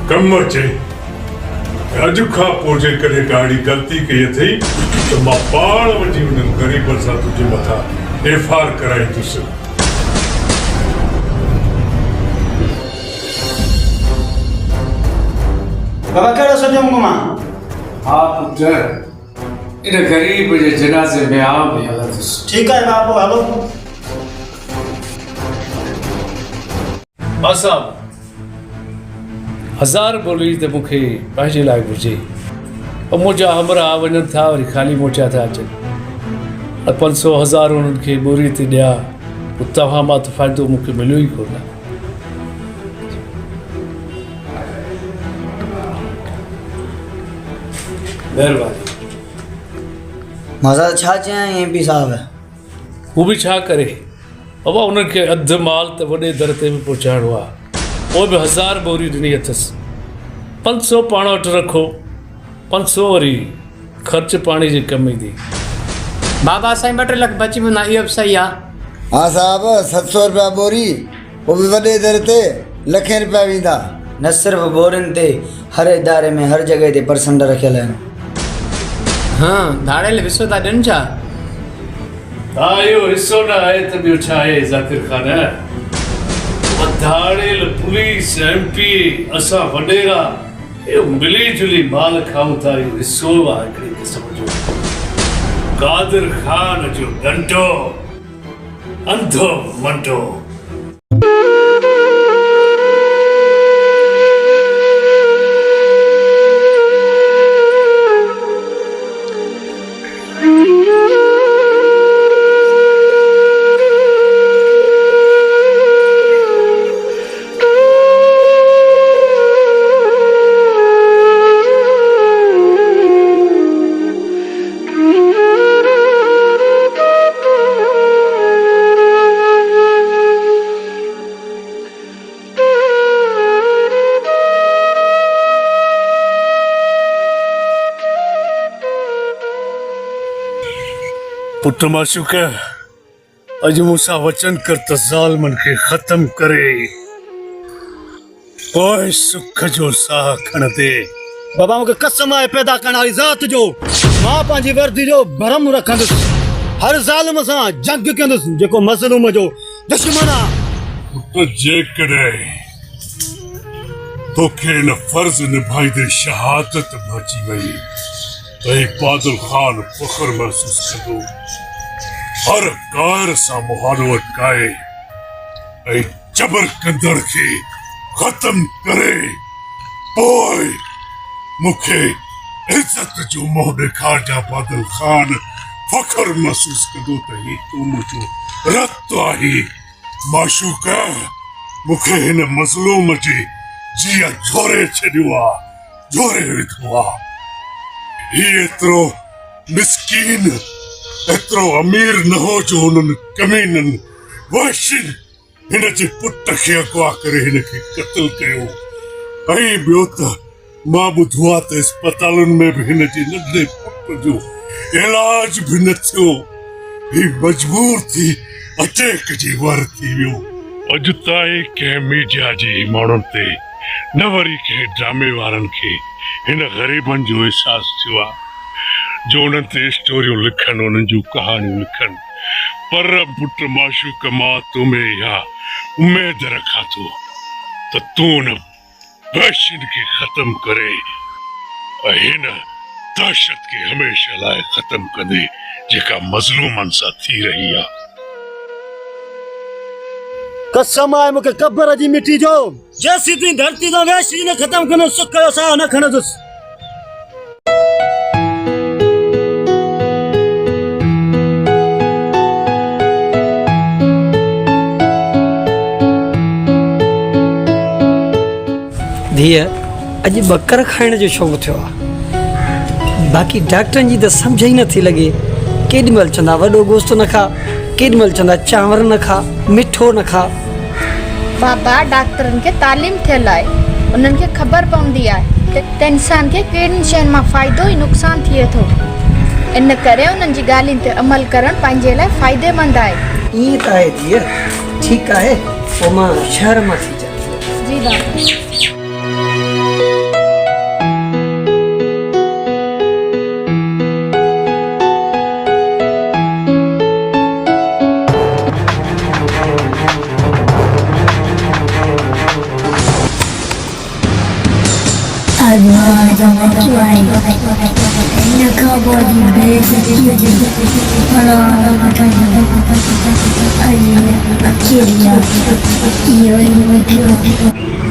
कम अचे। अॼु खां पोइ जे कॾहिं गाड़ी ग़लती कई अथई त मां पाण वञी उन्हनि ग़रीबनि सां तुंहिंजे मथां एफआर कराईंदुसि। बाबा कहिड़ो सॼो मां? हा पुत्र, इन ग़रीब जे जनाज़े में आ बि हलंदुसि। ठीकु आहे बाबू, हलो। असां 1000 बोली त मूंखे पंहिंजे लाइ घुरिजे। ऐं मुंहिंजा हमरा वञनि था वरी ख़ाली मोटिया था अचनि। 500,000 उन्हनि खे ॿोरी ते ॾिया, पोइ तव्हां मां त फ़ाइदो मूंखे मिलियो ई कोन। महिरबानी। मज़ा छा चयां एमपी साहब? हू बि छा करे बाबा, उन्हनि खे अधु माल त वॾे दर ते बि पहुचाइणो आहे। पोइ बि 1000 बोरी ॾिनी अथसि। 500 पाण वटि रखो, 500 वरी ख़र्च पाणी जे कम ईंदी। बाबा साईं 2 लाख बची वञा, इहो बि सही आहे। हाँ साहब, 700 रुपया बोरी, वो भी वॾे दर ते लखें रुपया वेंदा। न सिर्फ़ बोरिन ते, हर इदारे में हर जगह ते परसेंट रखियल आहिनि। हाँ, धाड़ेल हिस्सो था ॾियनि छा? हा, इहो हिसो न आहे त ॿियो छा आहे ज़ाकिर ख़ान? धाड़ेल पुलिस MP असां वॾेरा इहो मिली जुली माल खाऊं था। इहो हिसो आहे हिकिड़ी क़िस्म जो। कादिर ख़ान जो डंडो अंधो मंडो। पुट माशूक, अॼु मूंसां वचन कर त ज़ालिमनि खे ख़तम करे पोइ सुख जो साह खणंदे। बाबा मूंखे कसम आहे पैदा करण वारी ज़ात जो, मां पंहिंजी वर्दी जो भरम रखंदुसि। हर ज़ालिम सां जंग कंदुसि जेको मज़लूम जो दुश्मन आहे। तो जेकॾहिं तोखे हिन फर्ज़ निभाईंदे शहादत बची वई त बादल ख़ान फ़ख्र महसूस कंदो। हर कार सां मुहारो अटकाए ऐं जबर कंदड़ खे ख़त्म करे पोइ मूंखे इज़त जो मुंहुं ॾेखारिजा। बादल ख़ान फ़ख्र महसूस कंदो त ही तूं मुंहिंजो रत आहे। माशूक, मूंखे हिन मज़लूम जे जीअं झोरे छॾियो आहे, झोरे विधो आहे। ही एतिरो मिस्कीन, एतिरो अमीर न हो जो उन्हनि कमीननि वहशिन हिन जे पुट खे अगवा करे हिन खे क़त्ल कयो। ऐं ॿियो त मां ॿुधो आहे त अस्पतालुनि में बि हिन जे नंढे पुट जो इलाज बि न थियो। ही मजबूर थी अटैक जे वर थी वियो। अॼु ताईं कंहिं मीडिया जे माण्हुनि ते न वरी कंहिं ड्रामे वारनि खे हिन ग़रीबनि जो एहसास थियो आहे जो उन्हनि ते स्टोरियूं लिखनि, उन्हनि जूं कहानियूं लिखनि। पर पुट माशूक, मां तुम्हें इहा उमेद रखां थो त तूं उन वहशिन खे ख़त्म करे ऐं हिन दहशत खे हमेशह लाइ ख़त्म कंदे जेका मज़लूमनि सां थी रही आहे। कसम आहे मूंखे कबर जी मिट्टी जो, जेसीं ताईं धरती तां वहशी न ख़त्म कंदुसि, सुख जो साह न खणंदुसि। धीअ, अॼु बकर खाइण जो शौक़ु थियो आहे। बाक़ी डॉक्टरनि जी त सम्झ ई नथी लॻे। केॾी महिल चवंदा वॾो गोश्त न खा, केॾी महिल चवंदा चांवर न खा, मिठो न खा। बाबा, डॉक्टरनि खे तालीम थियल आहे, उन्हनि खे ख़बर पवंदी आहे त इंसान खे कहिड़ियुनि शयुनि मां फ़ाइदो ऐं नुक़सानु थिए थो। इन करे उन्हनि जी ॻाल्हियुनि ते अमल करणु पंहिंजे लाइ फ़ाइदेमंद आहे। ईअं त आहे धीअ, ठीकु आहे, पोइ मां शहर मां थी अचां। जी दादा।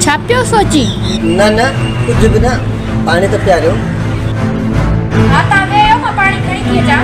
छा पियो सोची? न न कुझु बि न, पाणी त पियारियो। हा तव्हां वेहो, मां पाणी खणी थी अचां।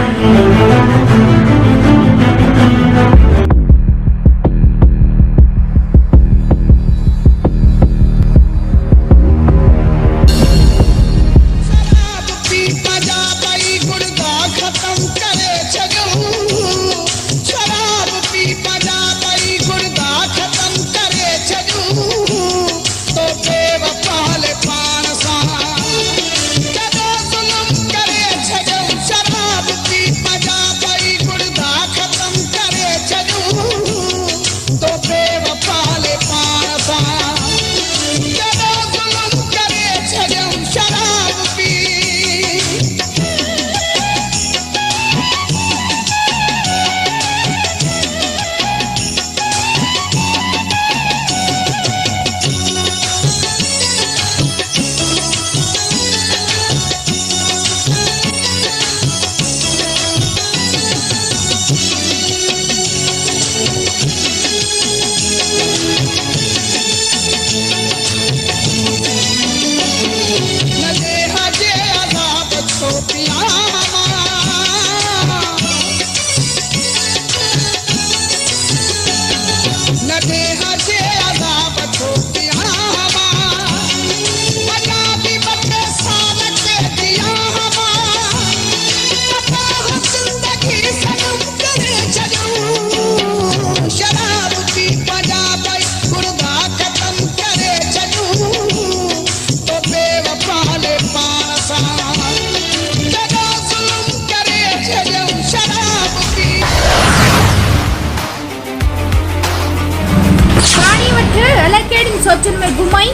सोचन में घुमाई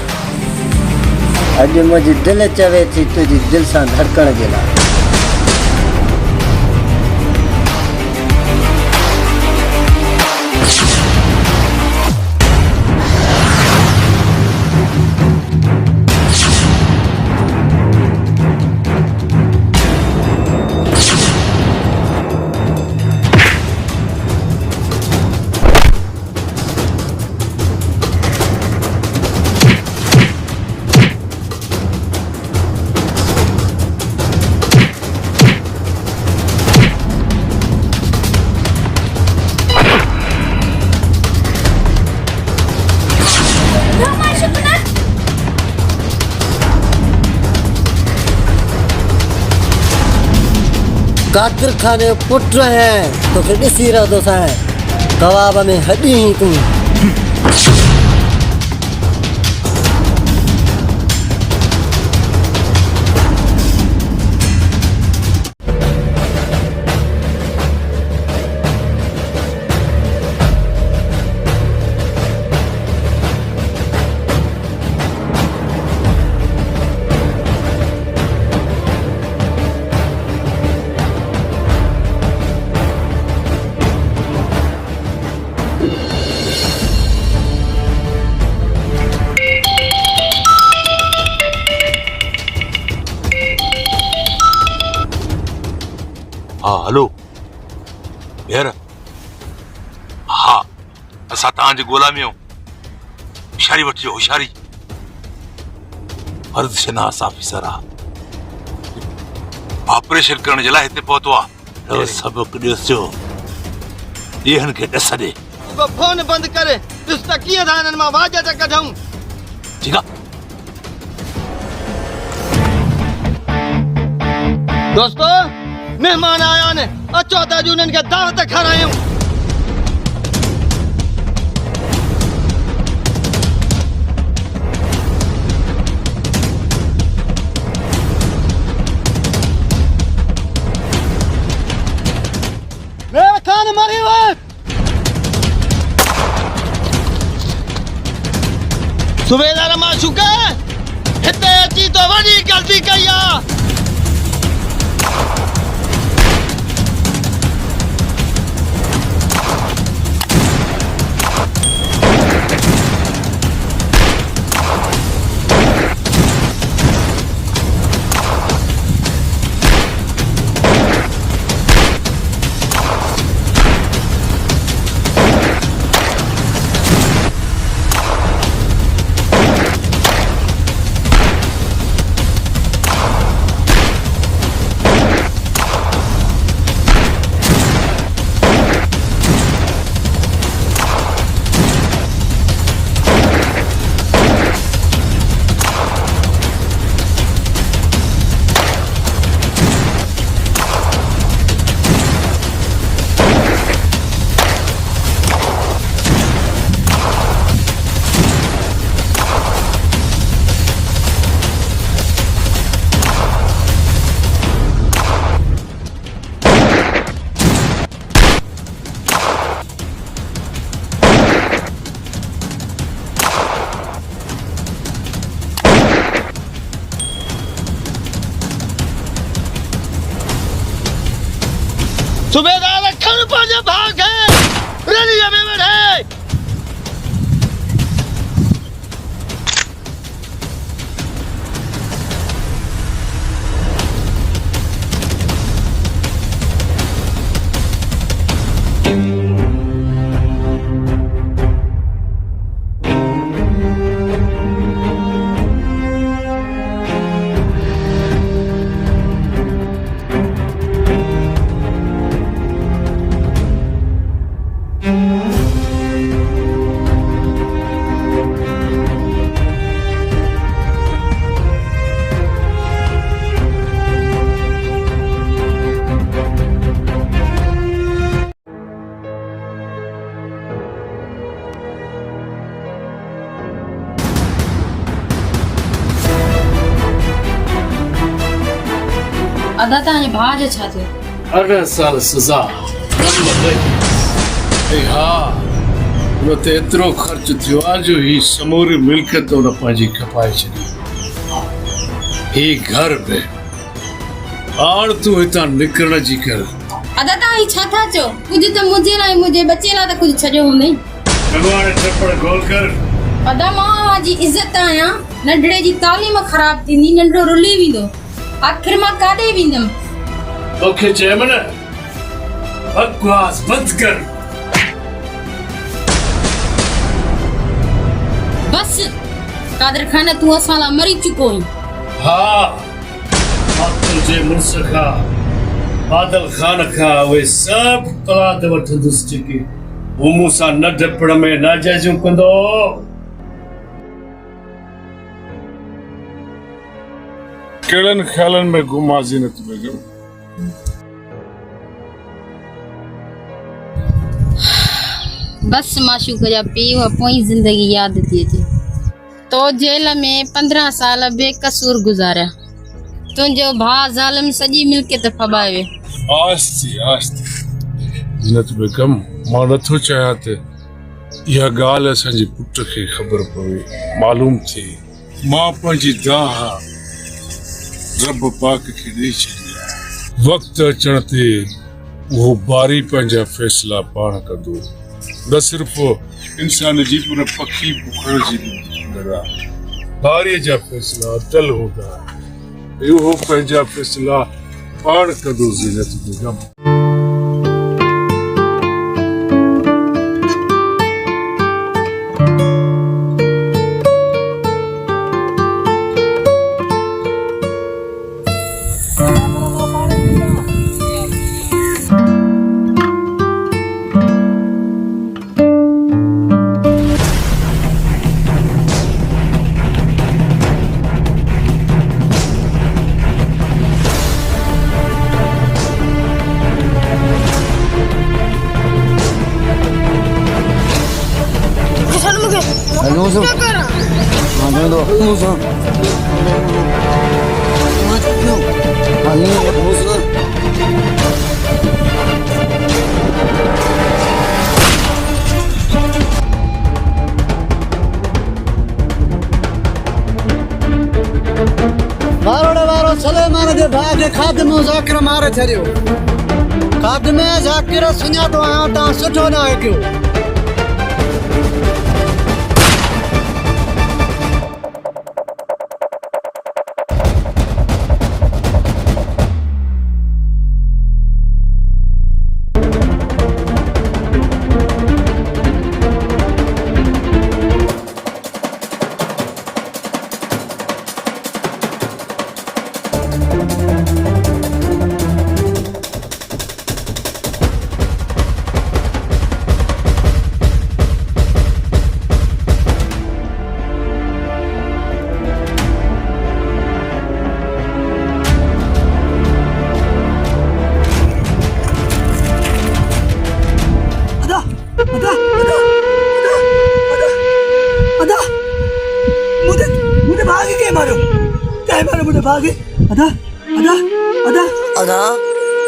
अॼु मुंहिंजी दिलि चवे थी तुंहिंजी दिलि सां धड़कण जे लाइ। कादिर खाने पुट हैं तो फिर ॾिसी रहंदो सां कबाब में हॾी ही तूं। हाँ हेलो यार, हाँ असां तव्हांजे ॻोल्हा में आहियूं। होशियारी वठिजो, होशियारी। फर्ज़ शनास ऑफिसर आहे, ऑपरेशन करण जे लाइ हिते पहुतो आहे। सबक़ ॾिसजो, ॾींहंनि खे ॾस ॾे। फोन बंदि करे ॾिस त कीअं था हिननि मां वाज था कढूं। ठीकु आहे दोस्तो, मेहमान आया आहिनि, अचो त अॼु उन्हनि खे दावत खारायूं। खान मरी वक्त सुबेदार माशूका हिते अची तो वॾी ग़लती कई आहे। सुबेदार खन पंहिंजे भाउ खे रैलीअ में वेठे अदा तव्हांजे भाउ जो छा थियो? 18 साल सज़ा। ऐं हा उन ते एतिरो ख़र्च थियो आहे जो ही समूरी मिल्कियत उन पंहिंजी कपाए छॾी। ही घर में हाणे तूं हितां निकिरण जी कर। अदा तव्हां ही छा था चओ? कुझु त मुंहिंजे लाइ मुंहिंजे बचे लाइ त कुझु छॾियो हूंदई। भॻवान टपड़ गोल कर। अदा मां जी इज़त आहियां। नंढड़े जी तालीम ख़राब थींदी नंढड़ो रुली वेंदो। आखिर मां काॾे वेंदमि? तोखे चयमि न बकवास बंदि कर। बस कादर खान तूं असां लाइ मरी चुको आहीं। हा मां तुंहिंजे मुड़ुस खां बादल खान खां उहे सभु तलाद वठंदुसि जेके हू मूंसां न डपड़ में नाजाइज़ूं कंदो। कहिड़नि ख़्यालनि में घुमा ज़ीनत बेगम? बस माशूक जा पीउ पोई जिंदगी यादि थी अचे। तो जेल में 15 साल बेकसूर गुज़ारिया। तुंहिंजो भाउ ज़ालिम सॼी मिल्कियत फॿाए वियो। आस्ते आस्ते ज़ीनत बेगम मां नथो चाहियां त इहा ॻाल्हि असांजे पुट खे ख़बर पवे मालूम थिए। मां पंहिंजी दाह रब पाक खे ॾेई छॾी आहे। वक़्तु अचण ते उहो बारी पंहिंजा फ़ैसिला पाण कंदो। न सिर्फ़ु इंसान जी पर पखी पुखण जी बि बारीअ जा फ़ैसिला अटल हूंदा। उहो पंहिंजा फ़ैसिला पाण कंदो ज़ीनत बेगम। भाग खादम ज़ाकिर मारे छड़ियो खादम ज़ाकिर सुञातो आहियां तव्हां सुठो न आहे कयो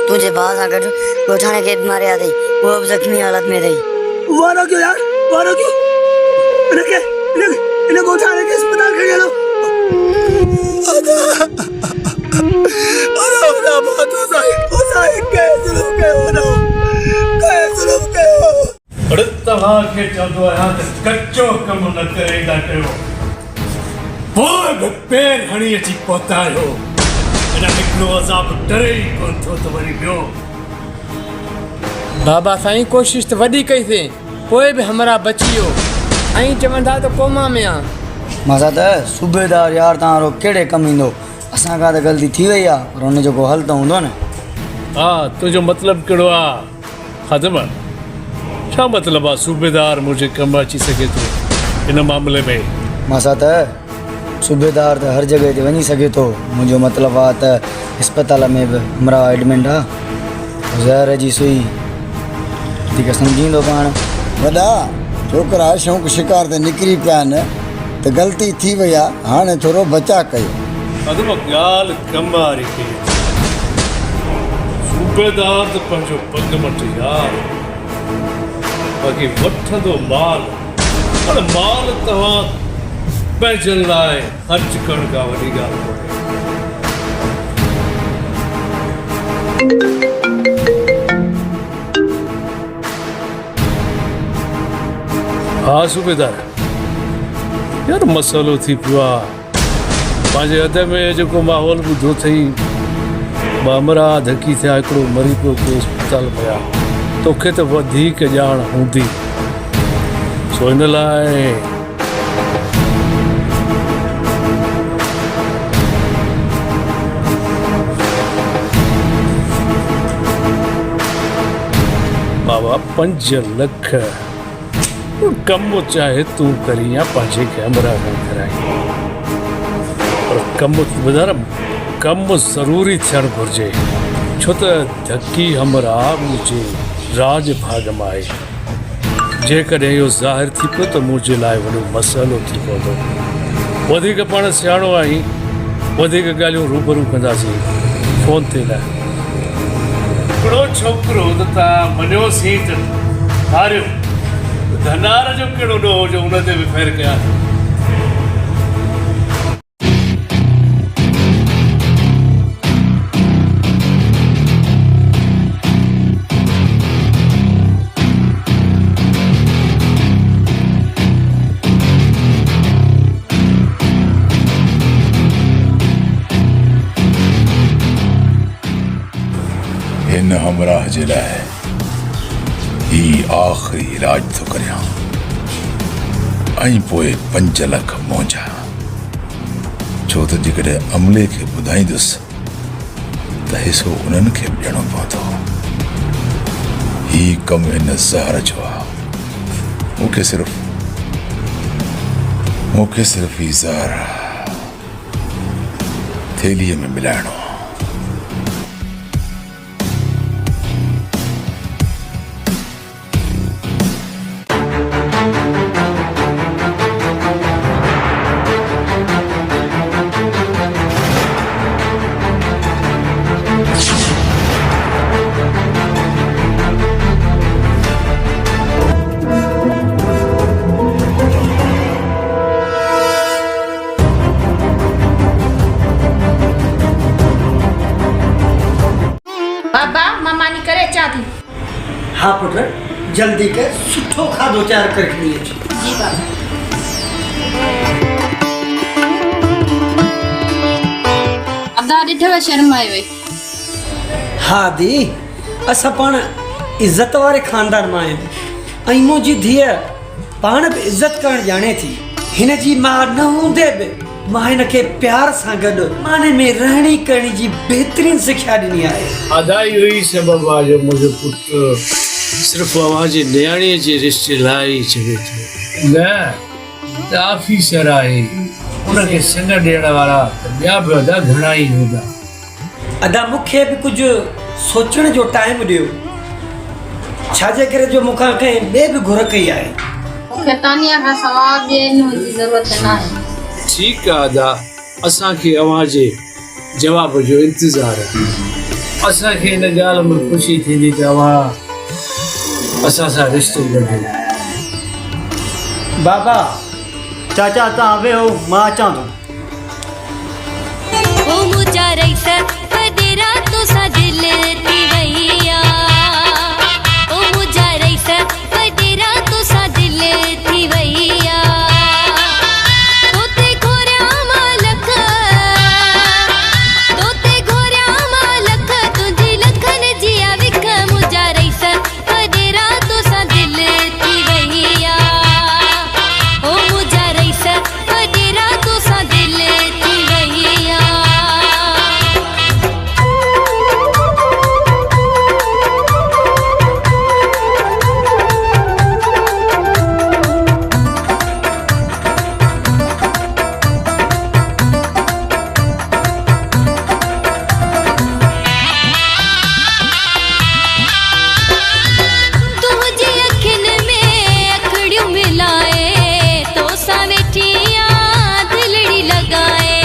तुझे भाउ सां गॾु ॻोठाणे खे मारिया अथई उहो बि ज़ख़्मी हालत में अथई वारो क्यों यार वारो क्यों इन ॻोठाणे खे अस्पताल खणी हलो अरे तव्हांखे चवंदो आहियां त कचो कमु न करे कयो पोइ बि पेर हणी अची पहुतायो इन हिकिड़ो अज़ाब डरे ई कोन थो त वरी ॿियो बाबा साईं कोशिश तो वॾी कईसीं पोइ बि हमरा बची वियो ऐं चवंदा त कोमा में आहे मज़ा त सूबेदार यार तव्हां कहिड़े कमु ईंदो असांखां त ग़लती थी वई आहे पर हुन जो को हल त हूंदो न हा तुंहिंजो मतिलबु कहिड़ो आहे ख़ादम छा मतिलबु आहे सूबेदार मुंहिंजे कमु अची सघे थो इन मामले में मज़ा त सूबेदार त हर जॻह ते वञी सघे थो मुंहिंजो मतिलबु आहे त अस्पताल में बि हमरा एडमिट आहे ज़हर जी सुई वधीक सम्झींदो पाण वॾा छोकिरा शौक़ु शिकार ते निकिरी पिया आहिनि त ग़लती थी वई आहे हाणे थोरो बचा कयो ख़ादम ॻाल्हि कमु वारी कई सूबेदार त पंहिंजो पग मट यार बाक़ी वठंदो माल पर माल तव्हां पंहिंजनि लाइ ख़र्च करण खां वॾी ॻाल्हि हा सूबेदार यार मसइलो थी पियो आहे पंहिंजे हद में जेको माहौल ॿुधो अथई मामरा धकी थिया हिकिड़ो मरी पियो को अस्पताल में आहे तोखे त वधीक ॼाण हूंदी सो हिन लाइ बाबा 5 लख कमु चाहे तूं करी या पंहिंजे कैमरा खां कराई पर कमु ॿुधाए कमु ज़रूरी थियणु घुरिजे छो त धकी हमरा मुंहिंजे राज भाग में आहे जेकॾहिं इहो ज़ाहिर थी पियो त मुंहिंजे लाइ वॾो मसइलो थी पवंदो वधीक पाण सियाणो आहीं वधीक ॻाल्हियूं रूबरू कंदासीं फ़ोन ते न हिकिड़ो छोकिरो त तव्हां मञोसीं त हारियो धनार जो कहिड़ो ॾोहो जो हुन ते बि फ़ैर कया हिन हमराह जे लाइ ही आख़िरी इलाज थो करियां ऐं पोइ 5 लख मौजा छो त जेकॾहिं अमले खे ॿुधाईंदुसि त हिसो उन्हनि खे बि ॾियणो पवंदो ही कमु हिन ज़हर जो आहे मूंखे सिर्फ़ ही ज़हर थेलीअ में मिलाइणो हाँ पुत्र जल्दी के सुठो खाधो तैयार कर खणी अच। जी बाबा। अदा ॾिठव शर्म आयो वई। हाँ दी असां पाण इज्जत वारे खानदान मां आहियूं ऐं मुंहिंजी धीअ पाण बि इज्जत करणु ॼाणे थी। हिन जी मां न हूंदे बि मां हिन खे प्यार सां गॾु माने में रहणी करणी जी बहितरीन सिख्या ॾिनी आहे। अदाई हुई सबब आहे जो मुंहिंजो पुटु सिर्फ़ु अव्हां जे नियाणीअ जे रिश्ते लाइ चवे थो। न त ऑफिसर आहे उनखे संग ॾियण वारा ॿिया बि अदा घणा ई हूंदा। अदा मूंखे बि कुझु सोचण जो टाइम ॾियो छाजे करे जो मूंखां कंहिं ॿिए बि घुर कई आहे। मूंखे तानिया खां सवाइ ॿिए जी ज़रूरत न आहे। ठीकु आहे अदा असांखे अव्हां जे जवाब जो इंतज़ारु आहे। असांखे हिन ॻाल्हि में ख़ुशी थींदी त अव्हां असां सां रिश्तो ॿधो। बाबा चाचा तव्हां वेहो मां अचां थो। ओ मुझा रईस वडेरा तो सा दिल थी वईया। ओ मुझा रईस वडेरा तो सा दिल थी वईया। तोते घोरिया मालक तोते घोरिया मालक तुझी लखन जिया विख। मुझा रईस वडेरा तो सा दिल थी वईया। ओ मुझा रईस वडेरा तो सा दिल थी वईया। तुझी अखिन में अखड़ियूं मिलाए तो सा वेठिया दिलड़ी लगाए।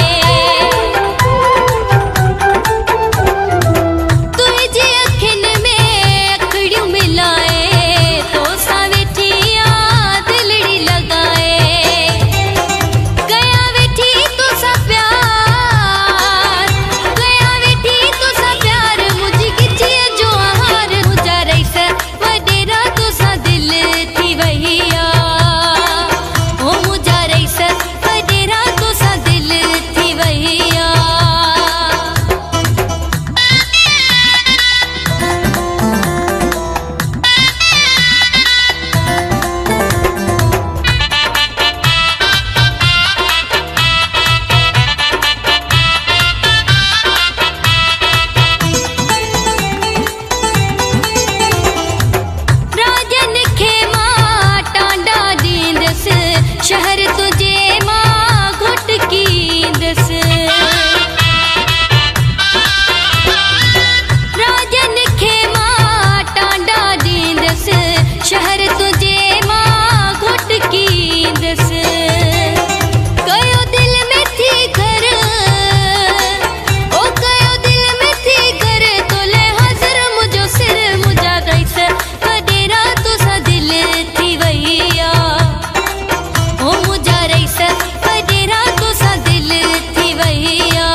तुझी अखिन में अखड़ियूं मिलाए तो सा वेठिया दिलड़ी लगाए। गया वेठी तो सा प्यार गया वेठी तो सा प्यार। मुझी किचिए जो आहार। मुझा रईस वडेरा तो सा दिल थी वईया। ओ मुझा रईस वडेरा तो सा दिल थी वईया। राजन खे मां टांडा ॾींदसि शहर तुझे मां घुट कींदसि। राजन खे मां टांडा ॾींदसि शहर तुझे मां घुट कींदसि। कयो दिल में थी कर ओ कयो दिल में थी कर तोले हाज़िर मुझो सिर। मुझा रईस वडेरा तो सा दिल थी वईया। ओ मुझा रईस वडेरा तो सा दिल थी वईया।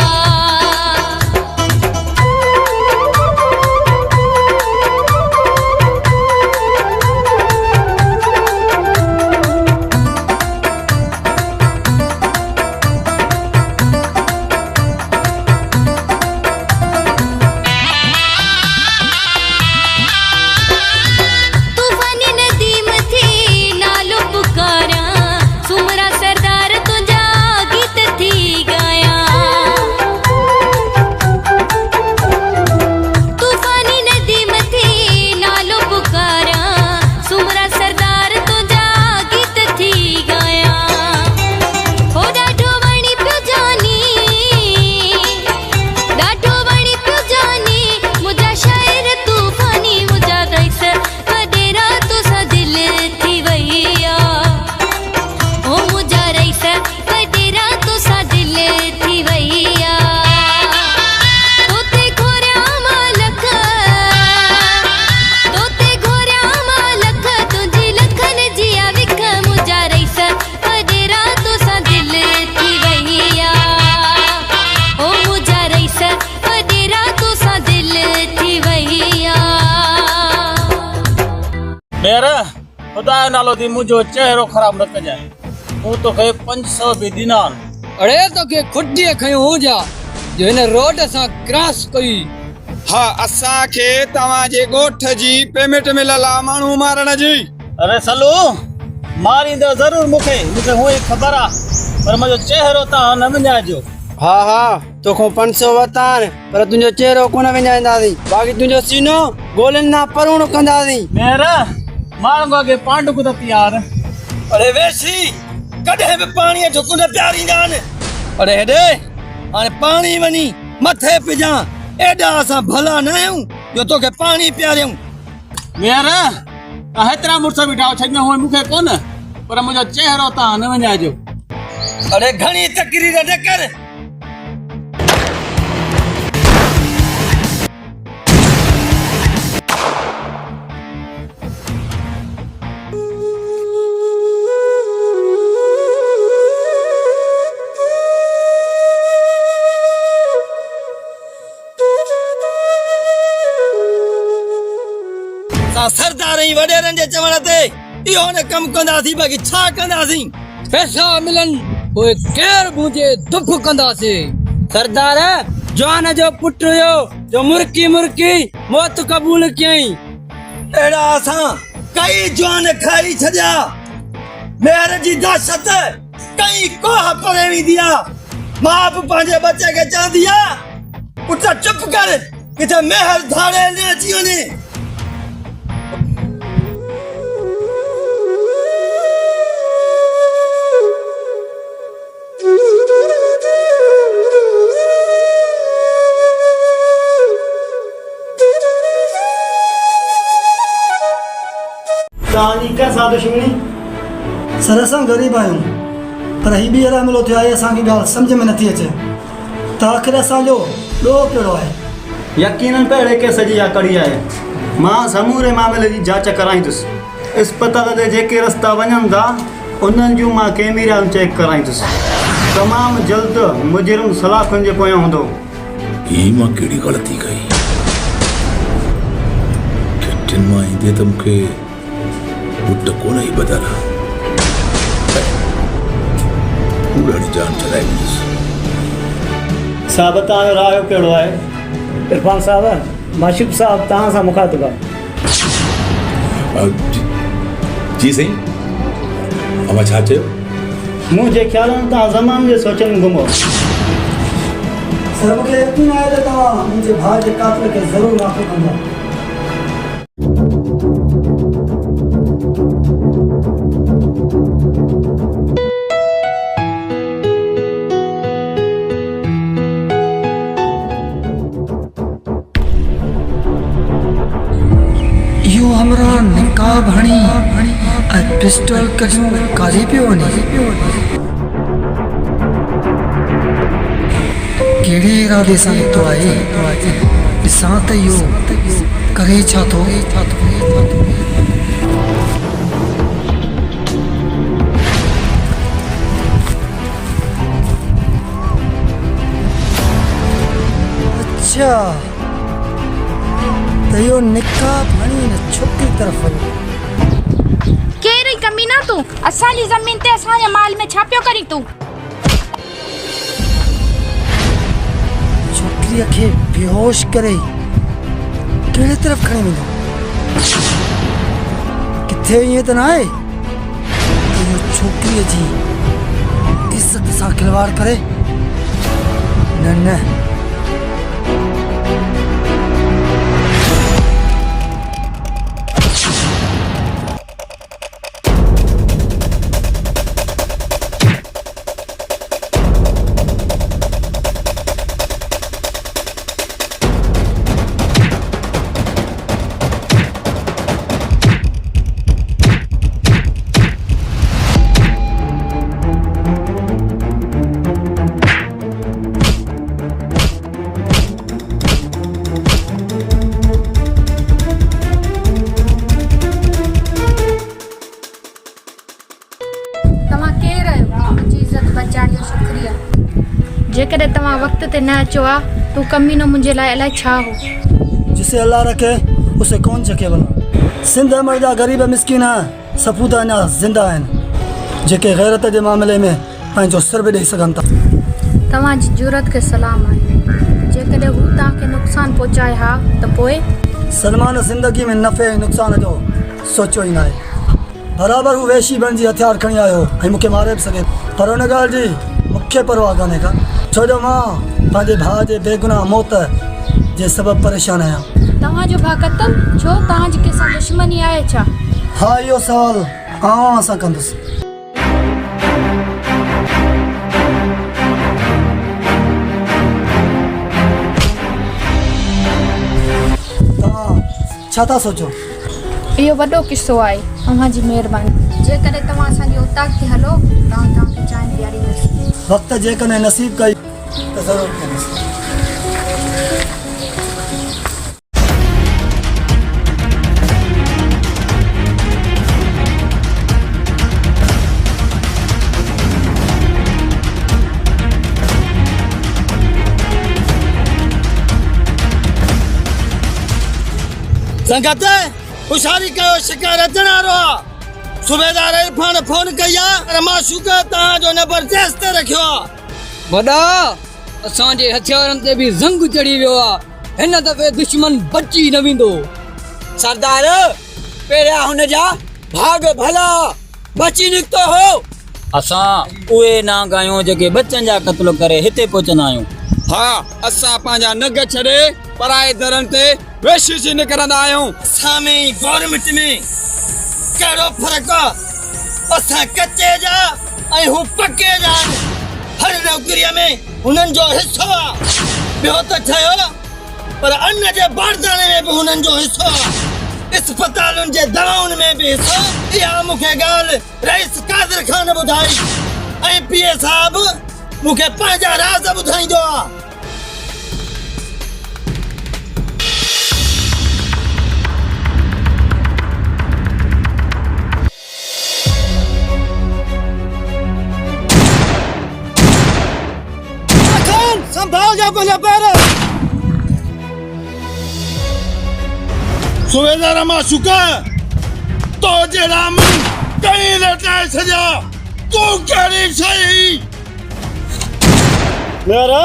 मेरा खुदा जो नालो दी मुझो चेहरो खराब न कजाए तू तो कहे 500 भी दिना अरे तो के खुदी खयो हो जा जो इन रोड सा क्रॉस कई हाँ असा के तवा जे गोठ जी पेमेंट मिलला मानू मारण जी अरे सलू मारी दो जरूर मुखे हुई खबर आ पर मुझो चेहरो ता न वञाजो हाँ हाँ तोखो 500 वतान पर तुंहिंजो चेहरो कोन विञाईंदासीं बाक़ी तुंहिंजो सीनो गोलियुनि ना परूण कंदासीं मेरा मारूंगा के पांडु को तैयार अरे वेसी कॾहिं बि पाणीअ जो कुंड प्यारींदा आहिनि अरे हेॾे हाणे पाणी वञी मथे पिजां एॾा असां भला न आहियूं जो तोखे पाणी पियारियूं मेरा हेतिरा मुड़ुस बीठा छॾिया हुआ मूंखे कोन पर मुंहिंजो चेहरो तव्हां न वञाइजो अरे घणी तकरीर न कर सरदार ही वडेरनि जे चवण ते इहो न कम कंदासीं बाक़ी छा कंदासीं पैसा मिलन ओए केर मुझे दुख कंदासीं सरदार जवान जो पुट हुयो जो मुर्की मुर्की मौत कबूल कयई एड़ा असां कई जवान खाई छॾिया मेहर जी दहशत कई कोह परे वेंदी आहे मां बि पंहिंजे बचे खे चवंदी आहे पुट चुप कर किथे मेहर धाड़े न अची वञे तव्हांजी कंहिंसां दुश्मनी सर असां ग़रीब आहियूं पर ही बि अहिड़ा मिलो थियो आहे असांखे ॻाल्हि सम्झ में नथी अचे त आख़िर असांजो ॾोह कहिड़ो आहे यकीनन पहिरें केस जी इहा कड़ी आहे मां समूरे मामले जी जांच कराईंदुसि इस्पताल ते जेके रस्ता वञनि था उन्हनि जूं मां कैमरा चेक कराईंदुसि तमामु जल्द मुजरिम सलाखुनि जे पोयां हूंदो ही मां कहिड़ी ग़लती कई किटिन मां ईंदे त मूंखे पुट कोन ई बदला पूरी जान चलाई साहब तव्हांजो रायो कहिड़ो आहे इरफान साहब माशिब साहब तव्हां सां मुखातिब आहे जी साईं अमा छा चयो मुंहिंजे ख़्याल में तव्हां ज़मान जे सोचनि में घुमो सर मूंखे यकीन आहे त तव्हां मुंहिंजे भाउ जे कातिल खे ज़रूरु माफ़ु कंदा हमरा निकाब हणी पिस्टल कजू काले पियो वञे कहिड़े इरादे सां निकितो आहे ॾिसां त इहो करे छा थो अच्छा तो यो निकाब हणी न छोकरी तरफ केरी कमीना तू असांजी ज़मीन ते असांजे माल में छापियो करी तू छोकरी खे बेहोश करे केड़े तरफ खणी वेंदो किथे ये त ना आहे यो छोकरी जी इज्जत सां खिलवाड़ करे न न जेकॾहिं तव्हां वक़्त ते न अचो आ तो कमीनो मुंहिंजे लाइ अलाए छा हो जिसे अल्लाह रखे उसे कौन चखे भला सिंध मर्दा ग़रीब मिसकिन सपूत अञा ज़िंदा आहिनि जेके गैरत जे मामले में पंहिंजो सिर बि ॾेई सघनि था। तव्हांजी जुरत खे सलाम आहे। जेकॾहिं हू तव्हांखे नुक़सानु पहुचाए हा त पोइ सलमान ज़िंदगी में नफ़े ऐं नुक़सान जो सोचियो ई न आहे। बराबरि हू वेशी बणिजी हथियार खणी आयो ऐं मूंखे मारे बि सघे, पर हुन ॻाल्हि जी मूंखे परवाह कान्हे का, छो जो मां पंहिंजे भाउ जे बेगुनाह मौत जे सबबु परेशान आहियां। तव्हांजो भाउ क़तल छो? तव्हांजी कंहिंसां दुश्मनी आहे छा? हा, इहो सवाल आवां सां कंदुसि। छा था सोचो? इहो वॾो किस्सो आहे। तव्हांजी महिरबानी। जेकॾहिं तव्हां असांजी उताक ते हलो तव्हांखे चांहि पीआरींदसि। वक़्तु जेकॾहिं नसीब कई त ज़रूरु कंदुसि। संगत हुशारी कयो, शिकार अचण वारो आहे। सूबेदार इरफान फोन कई आहे, माशूक तव्हांजो नंबर तेज़ ते रखियो आहे। वॾा असांजे हथियारनि ते बि ज़ंग चढ़ी वियो आहे। हिन दफ़े दुश्मन बची न वेंदो। सरदार पहिरियां हुन जा भाग भला बची निकितो हो। असां उहे नांग आहियूं जेके बच्चनि जा क़त्ल करे हिते पहुचंदा आहियूं। हा, असां पंहिंजा नग छॾे पराए दरनि ते वेशी जी निकिरंदा आहियूं। सामे गवर्नमेंट में कहिड़ो फ़र्क़ु आहे? असां कचे जा ऐं हू पके जा। हर नौकरीअ में हुननि जो हिसो आहे। ॿियो त ठहियो, पर अन्न जे बारदाने में बि हुननि जो हिसो आहे। अस्पतालुनि जे दवाउनि में बि हिसो। इहा मूंखे ॻाल्हि रईस कादिर ख़ान ॿुधाई ऐं पीए साहिबु मूंखे पंहिंजा राज़ ॿुधाईंदो आहे। संभाल जा पंहिंजा पैर। सूबेदार माशूका तो जहिड़ा कई लटाए छॾिया, तूं कहिड़ी शइ? मेरा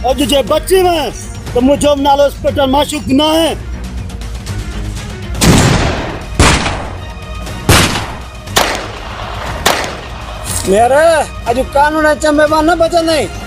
अॼु जे बची में त मुंहिंजो नालो इंस्पेक्टर माशूक न आहे। मेरे अॼु कानून चंबे मां न बचंदे।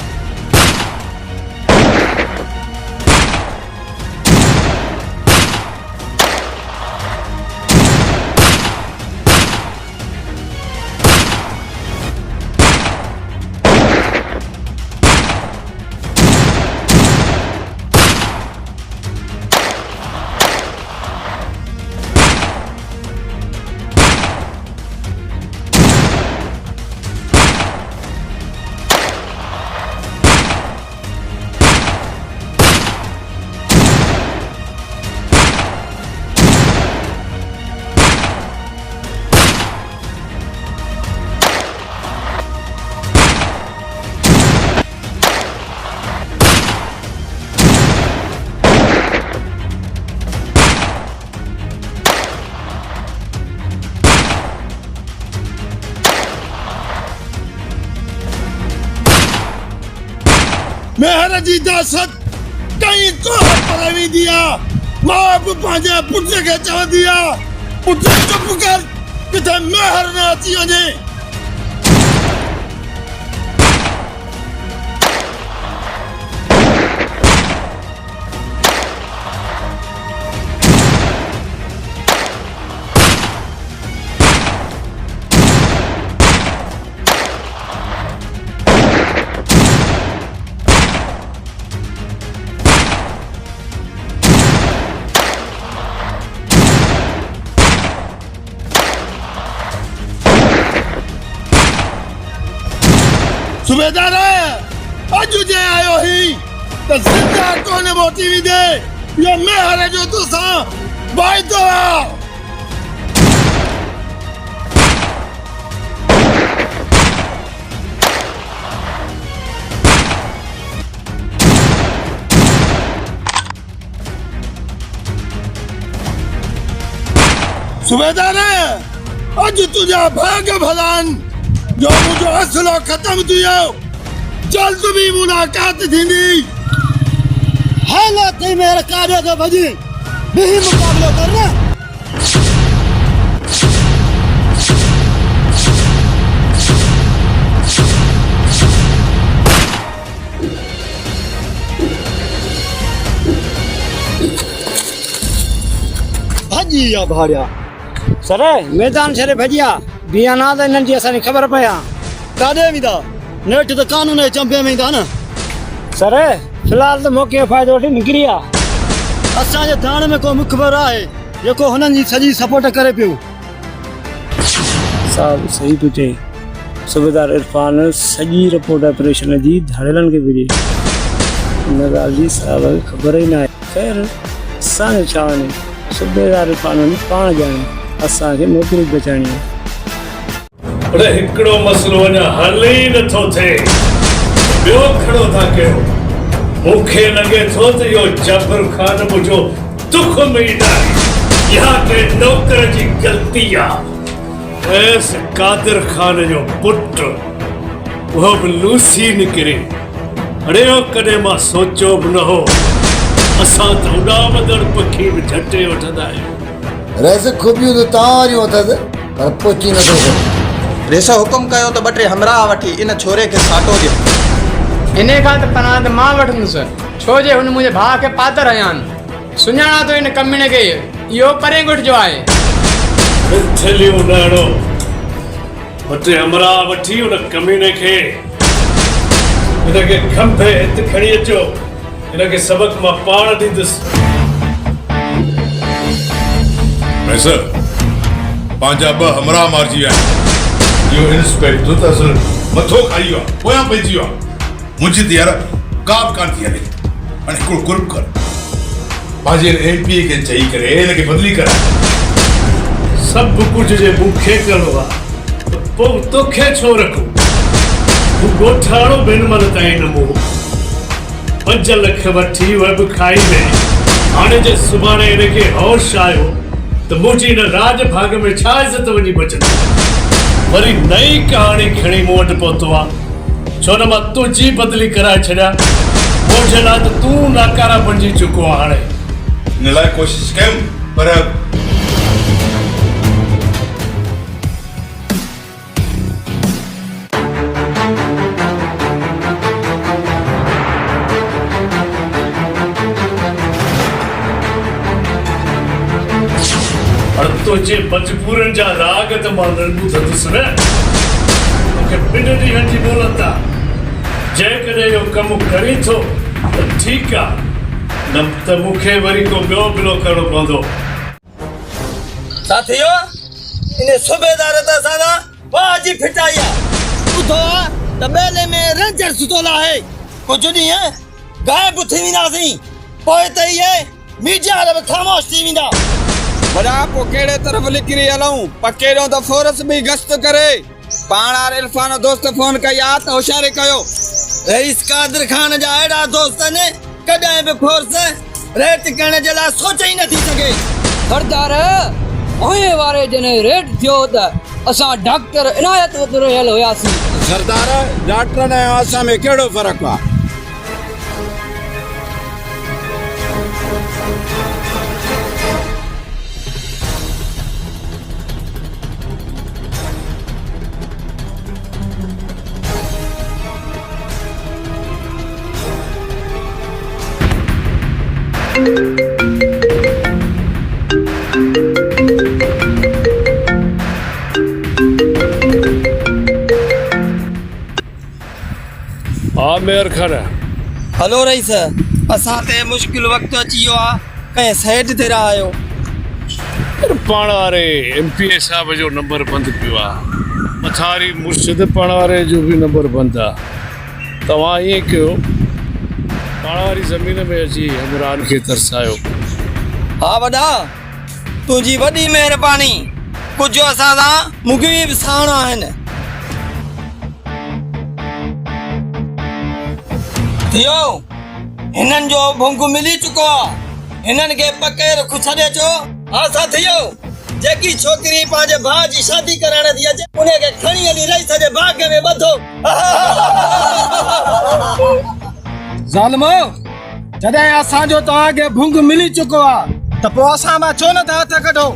मेहर जी दासत कई तो पर वेंदी आहे। मां बि पंहिंजे पुट खे चवंदी आहे, पुट चुप कर, किथे मेहर न अची वञे। सूबेदार अॼु जे आयो ही त ज़िंदा कोन मोटी वेंदे। इहो मेहर जो तोसां वाइदो आहे। सुबेदार अज तुझा भाग भलान जो मुझो असलो खत्म थियो जल्द भी मुलाकात थींदी। हालत में मेरा कार्य का भजी नहीं मुकाबला करना। भजिया भाड़िया सर मैदान छे भजिया बिया ना त इन्हनि जी असांखे ख़बर पया काॾे वेंदा नेठ त कानून जे चंबे में ईंदा न सर फिलहाल त मौक़े जो फ़ाइदो वठी निकिरी आहे। असांजे थाणे में को मुखबिर आहे जेको हुननि जी सॼी सपोर्ट करे पियो। साहब सही पियो चई सूबेदार इरफान सॼी रिपोर्ट ऑपरेशन जी धाड़ेलनि खे विझी हिन ॻाल्हि जी साहब खे ख़बर ई न आहे। ख़ैर असांजो छा वञे सूबेदार इरफान पाण ॼाणे असांखे नौकरी बचाइणी आहे। अरे हिकिड़ो मसलो अञा हल ई नथो थिए ॿियो खड़ो था कयो। मूंखे लॻे थो त इहो जबर ख़ान मुंहिंजो दुख में ई न आहे इहा के नौकर जी ग़लती आहे। ऐस कादिर ख़ान जो पुट उहो बि लूसी निकिरे। अरे कॾहिं मां सोचियो बि न हो असां त उॾामंदड़ पखी बि झटे वठंदा आहियूं। रस खूबियूं त तव्हां वारियूं अथसि पर पहुची नथो सघे। रेसा हुकुम कयो त 2 टे हमराह वठी इन छोरे खे साटो ॾियो। इन खां त पना त मां वठंदुसि छो जे हुन मुंहिंजे भाउ खे पातर आया आहिनि। सुञाणा तो इन कमीने खे इहो परे ॻुठ जो आहे। थलियूं ॾाढो 2 टे हमराह वठी उन कमीने खे इनखे खंभे हिते खणी अचो। इनखे सबक मां पाण ॾींदुसि। सर पंहिंजा 2 हमराह मारिजी विया आहिनि। इहो इंस्पेक्टर त असल मथो खाई वियो आहे पोयां पइजी वियो आहे। मुंहिंजी त यार का बि कान थी हले। हाणे हिकिड़ो कुर्ब कर पंहिंजे MP खे चई करे हिनखे बदिली कर। सभु कुझु जे मूंखे करिणो आहे त पोइ तोखे छो रखूं। तूं ॻोठाणो ॿिनि मन ताईं न मूं 5 लख वठी उहे बि खाई वई। हाणे जे सुभाणे हिनखे होश आयो त मुंहिंजी हिन राज भाग में छा इज़त वञी बचंदी। वरी नई कहाणी खणी मूं वटि पहुतो आहे छो न मां तुंहिंजी बदिली कराए छॾिया। मुंहिंजे लाइ त तूं नाकारा बणिजी चुको आहे। हाणे हिन लाइ कोशिशि कयमि पर तुंहिंजे मजबूरनि जा राग त मां न ॿुधंदुसि न। मूंखे 2 ॾींहंनि जी मोहलत आहे। जेकॾहिं इहो कमु करी थो त ठीकु आहे न त मूंखे वरी को ॿियो बिलो करणो पवंदो। साथियो इन सूबेदार त असांजा बाजी फिटाई आहे। ॿुधो त ॿेले में रेंजर सुतोल आहे। कुझु ॾींहं गायब थी वेंदासीं पोइ त इहे मीडिया वारा बि ख़ामोश थी वेंदा। वॾा पोइ कहिड़े तरफ़ निकिरी हलूं पकेड़ो त फोर्स बि गश्त करे। पाण वारे इरफान दोस्त फोन कई आहे त होशियारी कयो। रईस कादिर ख़ान जा अहिड़ा दोस्त आहिनि कॾहिं बि फोर्स रेट करण जे लाइ सोचे ई नथी सघे। सरदार ओए वारे जने रेट थियो त असां डॉक्टर इनायत वटि रहियल हुयासीं। सरदार डॉक्टर ऐं असां में कहिड़ो फ़र्क़ु आहे। आमिर खान हलो रईस असां ते मुश्किल वक़्तु अची वियो आहे कंहिं साइड ते रहिया आहियो। पाण वारे MPA साहब जो नंबर बंदि पियो आहे। मथारी मुर्शिद पाण वारे जो बि नंबर बंदि आहे। तव्हां ईअं कयो पाण वारी ज़मीन में अची हमरान खे तरसायो। हा वॾा तुंहिंजी वॾी महिरबानी। कुझु असां सां मुगी बि साण आहिनि। थियो हिननि जो भुंग मिली चुको आहे। हिननि खे पके रखो छॾे अचो। हा साथियो जेकी छोकरी पांजे भाउ जी शादी कराइण थी अचे उन खे खणी हली रही सजे बाग में ॿधो। ज़ालिमो जॾहिं असांजो तव्हांखे भुंग मिली चुको आहे त पोइ असां मां छो नथा हथ कढो।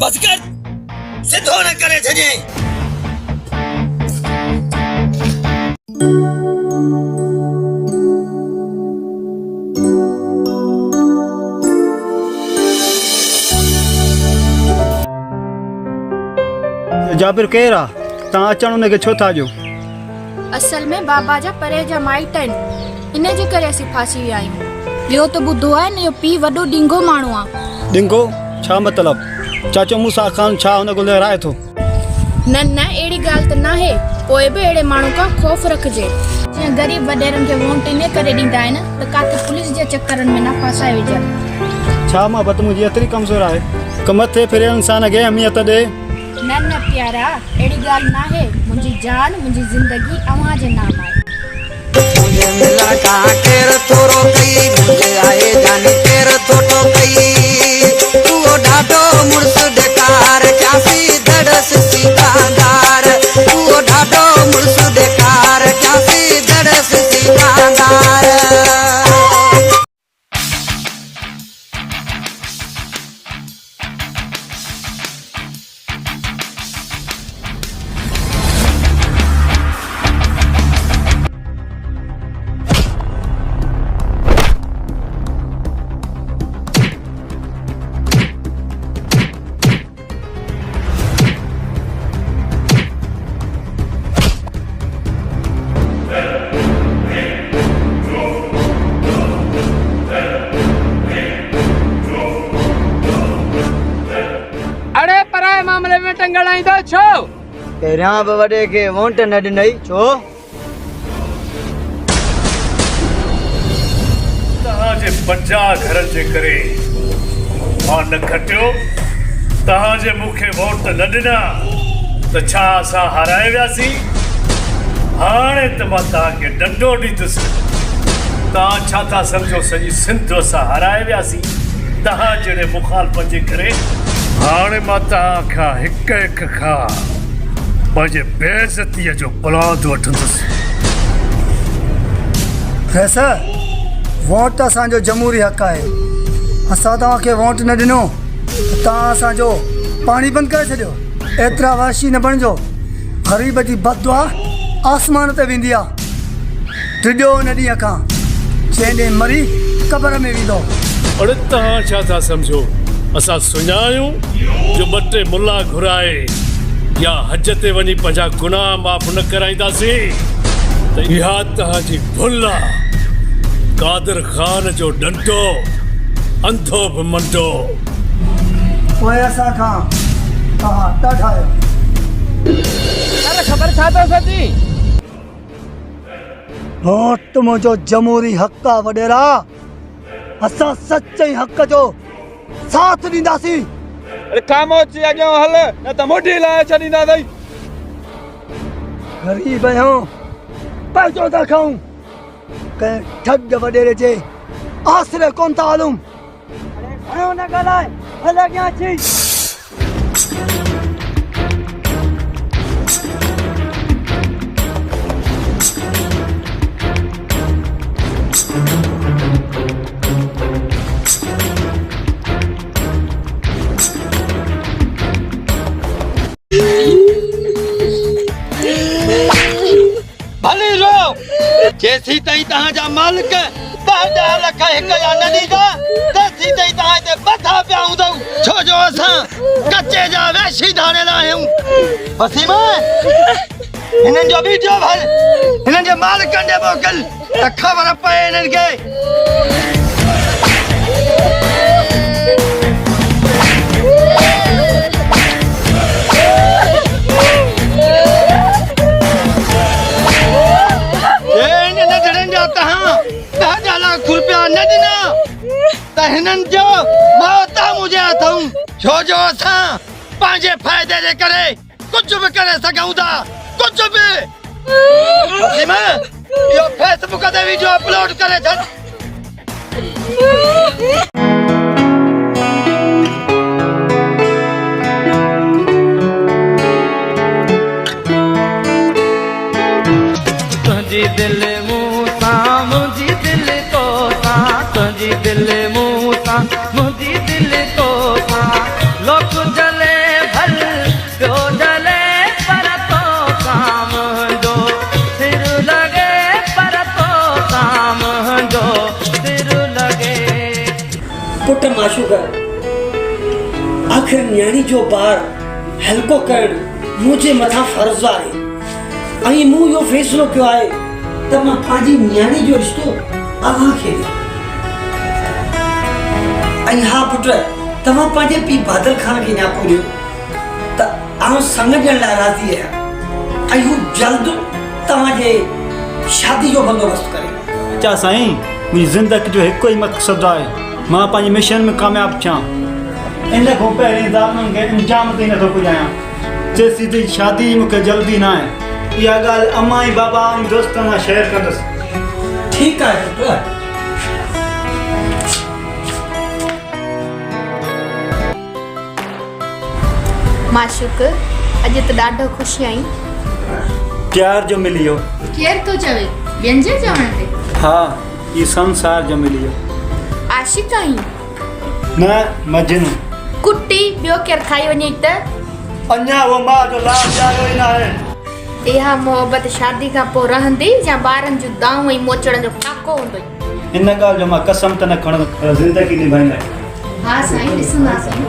बस कर सिधो न करे छॾे। जाबिर केरु आहे? तव्हां अचण उनखे छो था ॾियो? असल में बाबा जा परे जा माइट आहिनि, इन जे करे असीं फासी विया आहियूं। ॿियो त ॿुधो आहे न इहो पीउ वॾो ॾींगो माण्हू आहे। ॾींगो छा मतिलबु? चाचो मूसा ख़ान छा हुन ॻोल्हे राहे थो? न अहिड़ी ॻाल्हि त नाहे, पोइ बि अहिड़े माण्हू खां ख़ौफ़ रखिजे। जीअं ग़रीब वॾेरनि खे वोट इन करे ॾींदा आहिनि त काथे पुलिस जे चकरनि में न फासाए विझनि। छा मां बत मुंहिंजी एतिरी कमज़ोर आहे कि मथे फिरियल इंसान खे अहमियत ॾे? न प्यारा, अहिड़ी ॻाल्हि नाहे। मुंहिंजी जान मुंहिंजी ज़िंदगी अव्हां जे नाम आहे। मुझे मिला का केर थोरो कई मुझे आए जाने केर थोटो कई तू ढाडो मुर्स डेकार क्यासी धड़स सीतादार तू ढाडो मुर्स डेकार क्यासी धड़स सीतादार। पहिरियां बि वॾे खे वोट न ॾिनई छो? तव्हांजे 50 घरनि जे करे मां न खटियो, तव्हांजे मूंखे वोट न ॾिना त छा असां हाराए वियासीं? हाणे त मां तव्हांखे ॾंडो ॾींदुसि। तव्हां छा था सम्झो सॼी सिंध असां हाराए वियासीं तव्हां जहिड़े मुखालफ़ जे करे? हाणे मां तव्हांखां हिक हिक खां पंहिंजे बेइज़तीअ जो बुलांद वठंदुसि। फैसर वोट त असांजो जमहूरी हक़ आहे। असां तव्हांखे वोट न ॾिनो त तव्हां असांजो पाणी बंदि करे छॾियो। एतिरा वाशी न बणिजो। ग़रीब जी बददुआ आसमान ते वेंदी आहे। टिॾियो उन ॾींहं खां जंहिं ॾींहुं मरी क़बर में वेंदो। अड़े तव्हां छा था सम्झो असां सुञायूं जो 2 टे मुला घुराए या हज ते वञी पंहिंजा गुनाह माफ़ न कराईंदासीं त इहा तव्हांजी भुल आहे। कादिर ख़ान जो ॾंडो अंधो बि मंडो। पोइ असां खां तव्हां ॾाढा आहियो। ख़बर छा अथव सची? वोट मुंहिंजो जमहूरी हक़ आहे वॾेरा। असां सच्चे हक़ जो साथ ॾींदासीं। खामोशी अॻियां हल न त मुठी लाहे छॾींदासीं। ग़रीब आहियूं, पैसो था खाऊं, कंहिं ठग वॾेरे जे आसरे कोन था हलूं। घणो न ॻाल्हाए, हल अॻियां अची। भली रो जेसी ताईं तव्हांजा मालिक 10 लख हिक या न ॾींदा तेसी ताईं तव्हां हिते बथा पिया हूंदव। छो जो असां कचे जा वैशी धाणेल आहियूं। वसीम हिननि जो वीडियो भर हिननि जे मालिकनि ॾे मोकिल त ख़बर पए हिननि खे। तव्हां 10 लाख रुपया न ॾिना त हिननि जो मौत मुंहिंजे हथऊं। छो जो असां पंहिंजे फ़ाइदे जे करे कुझु बि करे सघूं था, कुझु बि। इहो फेसबुक ते वीडियो अपलोड करे छॾ। माशूक आखिर न्याणी जो बार हल्को कर मुझे मथा फर्ज आहे ऐं मूं यो फैसलो कयो आहे त मां पंहिंजी न्याणी जो रिश्तो अव्हां खे ऐं हा पुट तव्हां पंहिंजे पीउ बादल खान खे न्यापो ॾियो त आउं संग ॾियण लाइ राज़ी आहियां ऐं हू जल्द तव्हांजे शादी जो बंदोबस्तु करे। अच्छा साईं, मुंहिंजी ज़िंदगी जो हिकु ई मक़सदु आहे, मां पंहिंजे मिशन में कामयाबु थियां। इन खां पहिरीं ज़ालुनि खे इंजाम ताईं नथो पुॼायां। जेसीं ताईं शादी मूंखे जल्दी न आहे, इहा ॻाल्हि अम्मा ऐं बाबा ऐं दोस्तनि सां शेयर कंदुसि। ठीकु आहे पुट। माशूक, अॼु त ॾाढो ख़ुशि आहीं। प्यार जो मिली वियो। केरु थो चवे? ॿियनि जे चवण ते? हा, ई संसार जो मिली वियो। आशिक़ आहीं? न, मजनू। कुटी ॿियो केरु खाई वञे त? अञा उहो मां जो लाभ ॼायो ई न आहे। इहा मोहबत शादी खां पोइ रहंदी या ॿारनि जूं दाऊं ऐं मोचड़नि जो फाको हूंदो? इन ॻाल्हि जो मां कसम त न खणंदुमि, पर ज़िंदगी निभाईंदा। हा साईं, ॾिसंदासीं।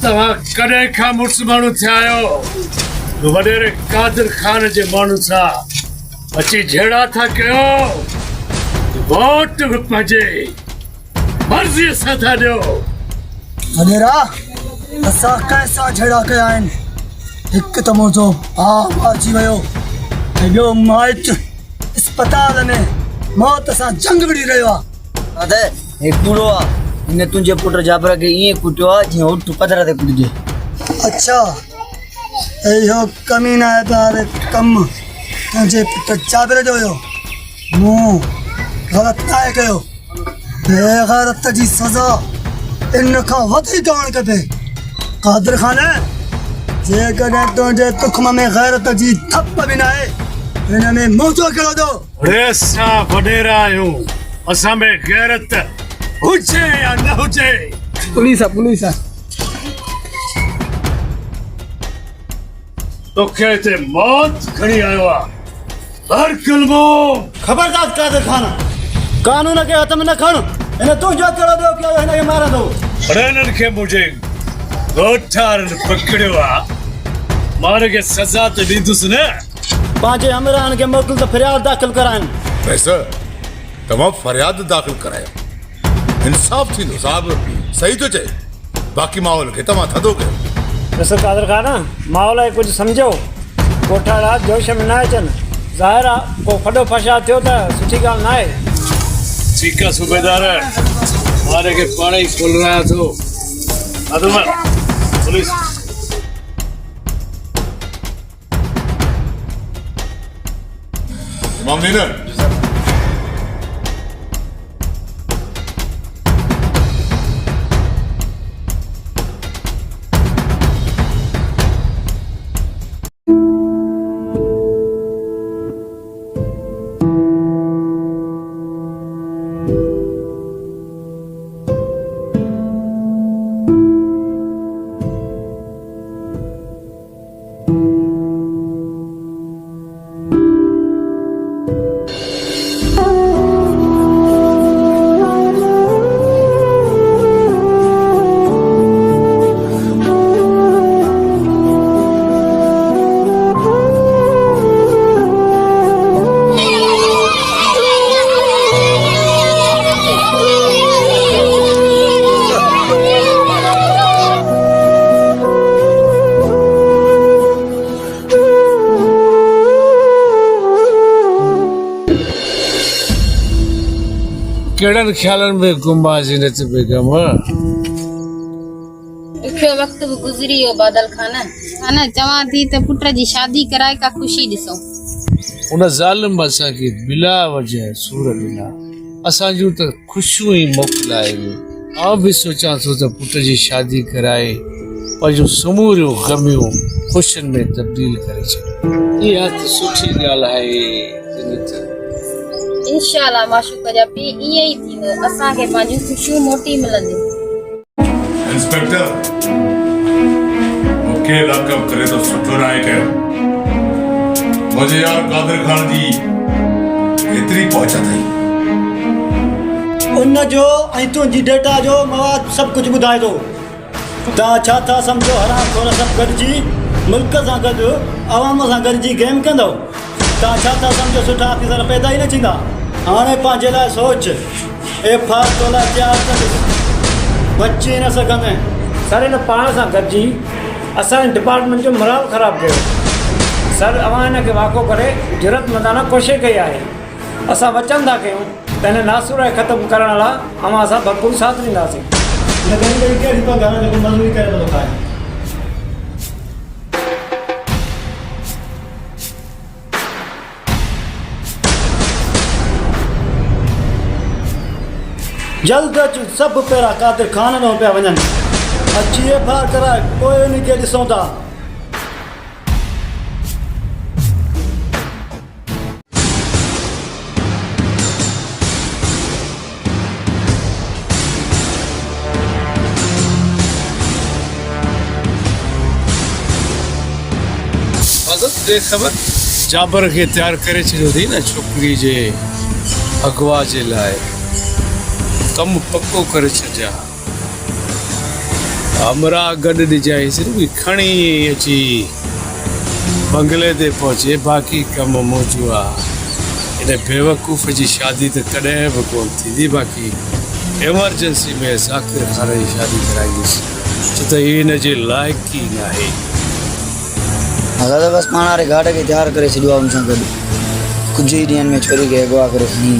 तव्हां कॾहिं खां मुड़ुसु माण्हू थिया आहियो? वॾेरे कादिर ख़ान जे माण्हू सां अची झेड़ा था कयो, वोट बि पंहिंजे मर्ज़ीअ सां था ॾियो। वॾेरा, असां कंहिंसां झेड़ा कया आहिनि? हिकु त मुंहिंजो भाउ अची वियो ऐं ॿियो माइट अस्पताल में मौत सां जंग विड़ी रहियो आहे। हे कूड़ो आहे, हिन तुंहिंजे पुट जाबर खे ईअं कुटियो आहे जीअं उठ पथर ते कुटिजे। अच्छा, इहो कमीना आहे कमु तुंहिंजे पुट जाबर जो हुयो। मूं ग़लति नाहे कयो। बेग़ैरत जी सज़ा इन खां वधीक हुअणु खपे। कादिर ख़ान, जेकॾहिं तुंहिंजे तुख़म में गैरत जी थप बि न आहे, हिन में मुंहिंजो कहिड़ो दो? असां वॾेरा आहियूं, असां में गैरत हुजे या न हुजे। पुलिस आहे, पुलिस आहे। तोखे हिते मौत खणी आयो आहे। हर कलमो खबरदार कादिर ख़ान, कानून खे हथ में न खण। हिन तुंहिंजो कहिड़ो ॾियो कयो हिनखे मारंदो? हिननि खे मुंहिंजे ॻोठारनि पकड़ियो आहे, मार खे सज़ा त ॾींदुसि न। पंहिंजे हमराहनि खे मोकिल त फ़रियाद दाख़िल कराइनि। सर, तव्हां फ़रियाद दाख़िल करायो, इंसाफ़ थींदो। साहब सही थो चए, बाक़ी माहौल खे तव्हां थधो कयो। ॾिसो कादिर ख़ान, माहौल खे कुझु सम्झो। ॻोठाणा जोश में न अचनि। ज़ाहिर आहे को फॾो फशा थियो त सुठी ॻाल्हि न आहे। ठीकु आहे सूबेदार, मारे खे पाण ई खोलरायां थो। अदमर पुलिस इमाम दीन, कहिड़नि ख़्यालनि में गुमबाज़ी न थी बेगम? ॾुखियो वक़्तु बि गुज़री वियो बादल ख़ान। अना चवां थी त पुट जी शादी कराए का ख़ुशी ॾिसो। उन ज़ालिम असांखे बिला वजह सूर ॾिना, असां जूं त ख़ुशियूं ई मोकिलाए वियो। आउं बि सोचां थो त पुट जी शादी कराए पंहिंजूं समूरियूं ग़मियूं ख़ुशियुनि में तब्दील करे छॾियो। इहा त सुठी ॻाल्हि आहे जिनत। इंशाल्लाह माशूक जा पी ईअं ई थींदो, असांखे पंहिंजूं ख़ुशियूं मोटी मिलंदियूं। इंस्पेक्टर मूंखे लाकअप करे तो सुठो राय कयो। मुझे यार कादिर खान जी एतिरी पहुच अथई। उन जो ऐं तुंहिंजी डेटा जो मवाद सभु कुझु ॿुधाए थो। तव्हां छा था सम्झो हराम खोर सभु गॾिजी मुल्क सां गॾु आवाम सां गॾिजी गेम कंदव? तव्हां छा था सम्झो सुठा ऑफिसर पैदा ई न थींदा? हाणे पंहिंजे लाइ सोच। FIR तो लाइ तयारु कर, बची न सघंदे। सर हिन पाण सां गॾिजी असांजे डिपार्टमेंट जो मोराल ख़राबु कयो। सर अवां हिनखे वाक़ो करे ज़रूरतमंदाना कोशिशि कई आहे। असां वचन था कयूं त हिन नासूर खे ख़तमु करण लाइ अवां सां भरपूर साथ ॾींदासीं। कहिड़ी पघार जेको मज़दूरी करे थो खाए। जल्द अच, सभु पहिरां कादिर खान ॾांहुं पिया वञनि। अची FIR कराए पोइ उनखे ॾिसूं था। ख़बर जाबर खे तयारु करे छॾियो अथई न छोकिरी जे अगवा जे लाइ। कमु पको करे छॾिया। हमरा गॾु ॾिजांइसि बि खणी अची बंगले ते पहुचे, बाक़ी कमु मौजू आहे। हिन बेवकूफ़ जी शादी त कॾहिं बि कोन थींदी। बाक़ी एमरजेंसी में ज़ाकिर खान जी शादी कराईंदुसि छो त हीअ हिन जे लाइक़ ई न आहे। असां त बसि पाण वारे घाट खे तयारु करे छॾियो आहे हुन सां गॾु। कुझु ई ॾींहंनि में छोरी खे अगवा करे खणी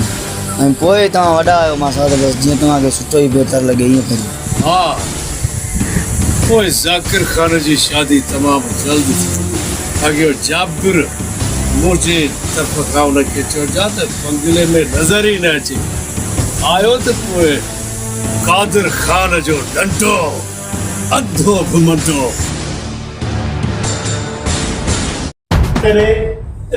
ऐं पोइ तव्हां वॾा आहियो मां सां त बसि जीअं तव्हांखे सुठो ई बहितर लॻे ईअं करियो। हा, पोइ ज़ाकिर खान जी शादी तमामु जल्द थी। अॻियो जाबिर मुंहिंजे तरफ़ खां हुनखे चइजा त बंगले में नज़र ई न अचे। आयो त पोइ कादिर खान जो डंडो अधो घुमंदो।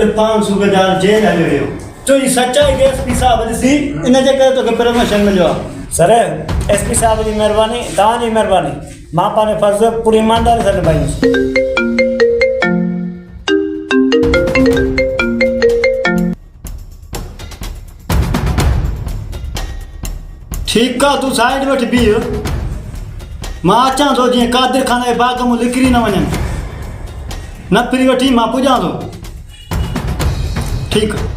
इरफान सूबेदार जेल हलियो वियो। तुंहिंजी सचाई के SP साहब ॾिसी इन जे करे तोखे प्रमोशन मिलियो आहे। सर SP साहब जी महिरबानी, तव्हांजी महिरबानी। मां पंहिंजो फर्ज़ पूरी ईमानदारी सां निभाईंदुसि। ठीकु आहे, तूं साइड वटि बीह। मां अचां थो जीअं कादिर खान जे बाग़ में लिकिरी न वञनि। न फिरी वठी मां पुॼां थो। ठीकु आहे।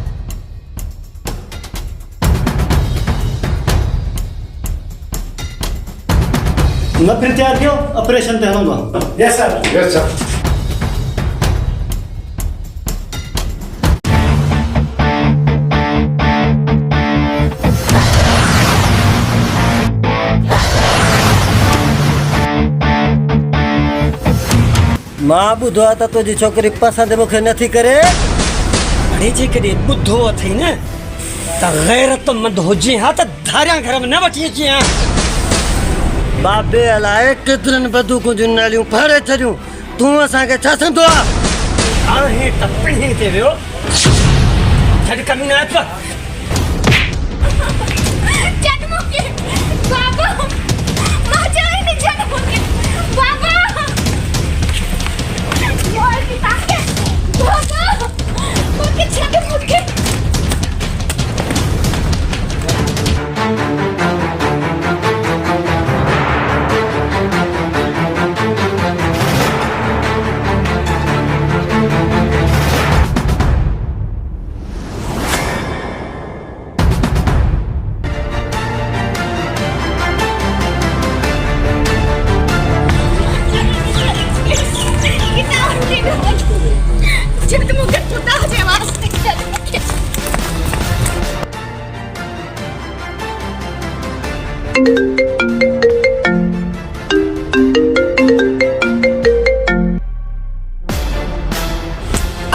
न फिर तयारु कयो, ऑपरेशन ते हलूंगा। यस सर। यस सर। मां ॿुधो आहे त तुंहिंजी छोकिरी पसंदि मूंखे नथी करे। हाणे जेकॾहिं ॿुधो अथई न त गैरतमंद हुजे हा त धारियां घर में न वठी अची हा। बाबे अलाए केतिरनि बंदूकूं जूं नालियूं फाड़े छॾियूं। तूं असांखे छा सम्झो आहे? हाणे त पिणी ते वियो छॾ कमी न आहे।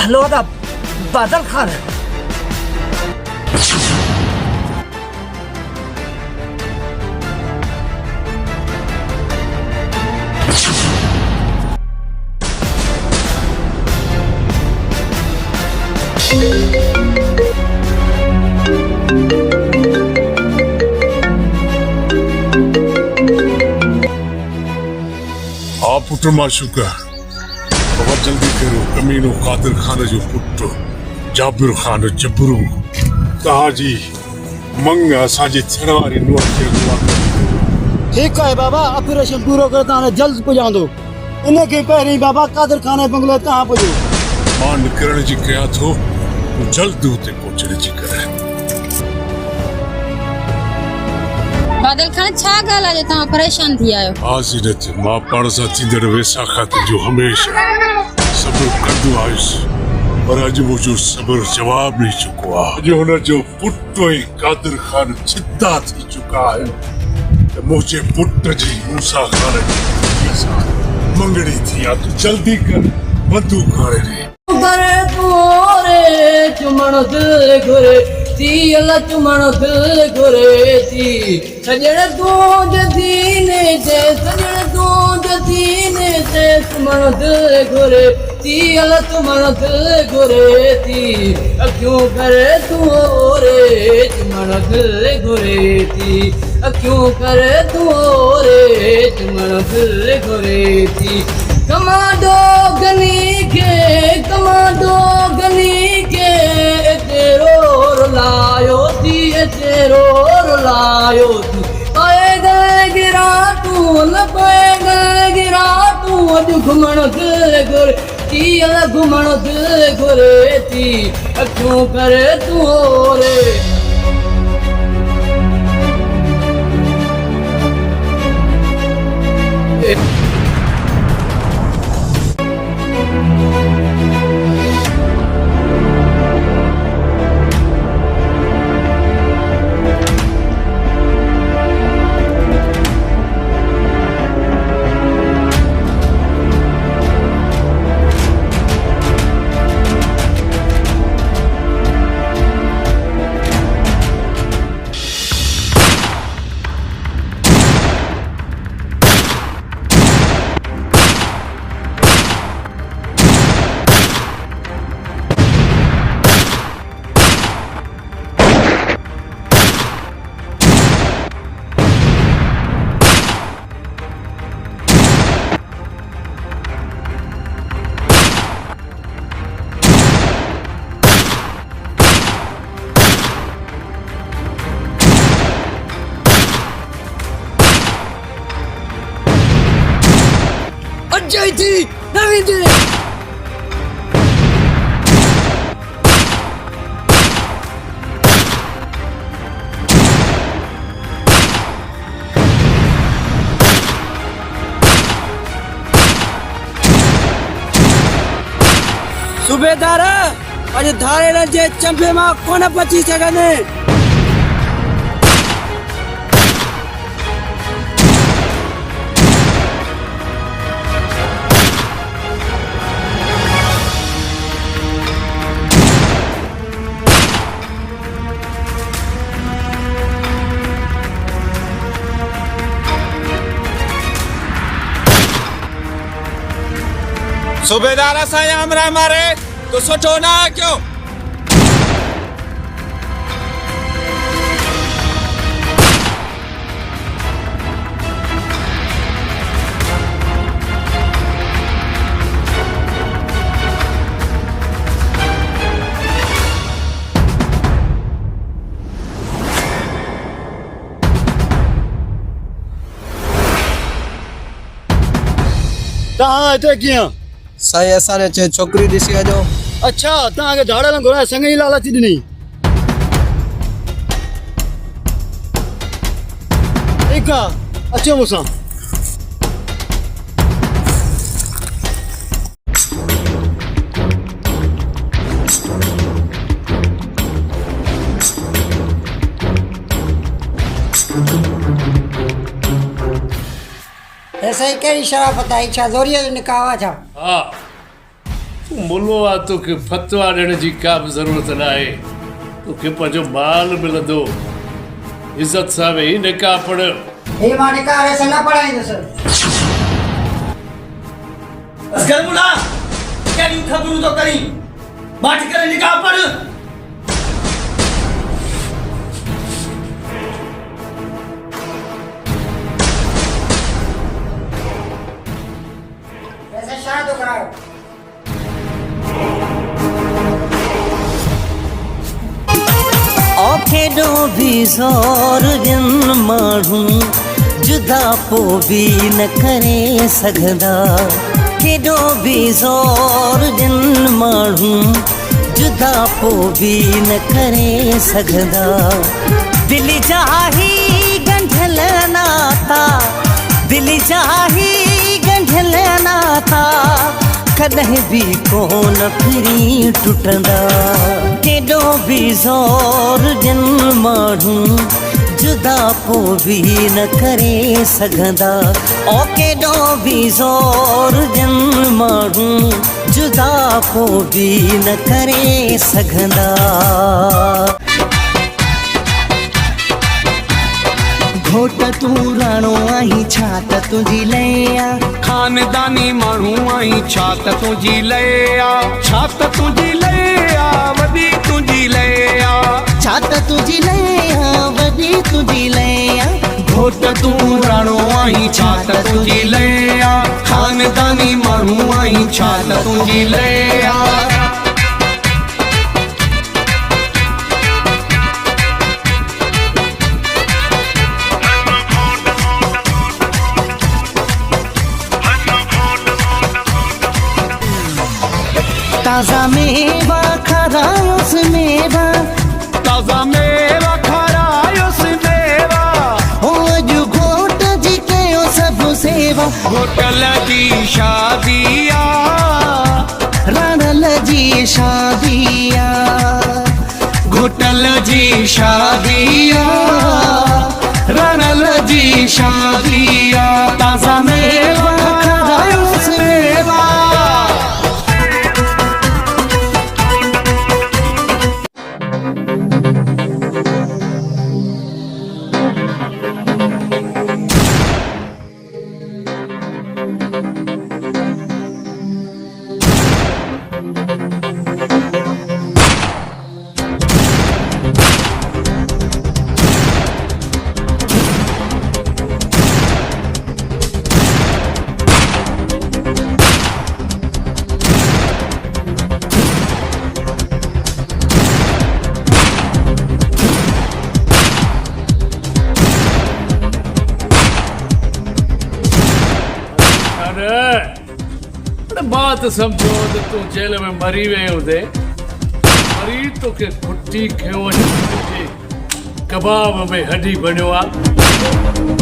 हेलो दा बादल खान। पुट माशुका बाबा जल्दी करो कमीनो कादिर खान जो पुट जाबिर खान जबरू ताजी मंग असांजे थियण वारी नुंहुं खे अॻुवा कयो। ठीक है बाबा ऑपरेशन पूरो कर ताने जल्द पुजांदो इन के पहिरीं बाबा कादिर खान बंगलो तहां पुजो मां निकिरण जी कयां थो तूं जल्द उते पहुचण जी कर। बादल खान छा ॻाल्हि आहे जो तव्हां परेशान थी आहियो? आज़िरत मां पाण सां थींदड़ वेसाखा जो हमेशा सब्र कंदो आयुसि पर अॼु मुंहिंजो सब्र जवाब ॾेई चुको आहे। अॼु हुनजो पुट ई कादिर खान छिता थी चुका आहे त मुंहिंजे पुट जी मूसा खान जी सां मंगणी थी आहे। तूं जल्दी कर बंदूक हाणे ॾे। करे तोरे चुमण दिल घुरे ती अला चुमण दिल घुरे ती सजण दूज दीने ते सजण दूज दीने ते चुमण दिल घुरे ती अला चुमण दिल घुरे ती क्यों करे तू रे चुमण दिल घुरे ती क्यों करे तू रे चुमण दिल घुरे ती कमांडो गनी के तेरो रुलायो थी पाएगा गिरा तू न पाएगा गिरा तू अॼु घुमण दिल घुरे थी अला घुमण दिल घुरे थी क्यों करे तू रे। अजय थी नवीन थी सूबेदार अॼु धारे जे चंपे मां कोन बची सघंदे। सूबेदार असांजा हमरा मारे तो सुठो ना क्यों? तहां हिते कीअं? साईं असांजे चए छोकिरी ॾिसी अचो। अच्छा तव्हांखे धाड़े में घुराए संग ई लालच ॾिनी। ठीकु आहे अचो मूंसां। ऐसा ही कहिड़ी शराफ़त आहे छा ज़ोरीअ जो निकाह आहे छा? हा मुल्लो आहे तोखे फतवा ॾियण जी का बि ज़रूरत न आहे। तोखे पंहिंजो माल मिलंदो इज़त सां वेही निकाह पढ़। हे मां निकाह वैसे न पढ़ाईंदुसि। असगर मुला कहिड़ियूं ख़बरूं थो करीं? बाटी करे निकाह पढ़। केॾो बि ज़ोर ॾियनि माण्हू जुदा पोइ बि न करे सघंदा केॾो बि ज़ोर ॾियनि माण्हू जुदा पोइ बि न करे सघंदा दिलि जा ई ॻंढियल नाता दिलि जा ई ॻंढियल नाता कॾहिं बि कोन फिरी टुटंदा केॾो बि ज़ोर ॾियनि माण्हू जुदा पोइ बि न करे सघंदा ओ केॾो बि ज़ोर ॾियनि माण्हू जुदा पोइ बि न करे सघंदा घोट तूं राणो आहीं छा त तुंहिंजी लया खानदानी माण्हू आहीं छा त तुंहिंजी लया छा त तुंहिंजी लया वॾी तुंहिंजी लया छा त तुंहिंजी लया वॾी तुंहिंजी लया घोट तूं राणो आहीं छा त तुंहिंजी लया खानदानी माण्हू आहीं छा त तुंहिंजी लया ताज़ा मेवा खारायोसि मेवा ताज़ा मेवा खारायोसि मेवा हो अॼु घोट जी कयो सभु सेवा घोटल जी शादी आहे राणल जी शादी आहे घोटल जी शादी आहे राणल जी शादी आहे ताज़ा मेवा खारायोसि मेवा बात समझो तो तू जेल में मरी वियो हुजे मरी तोखे खुटी खयो कबाब में हड्डी बणियो आहे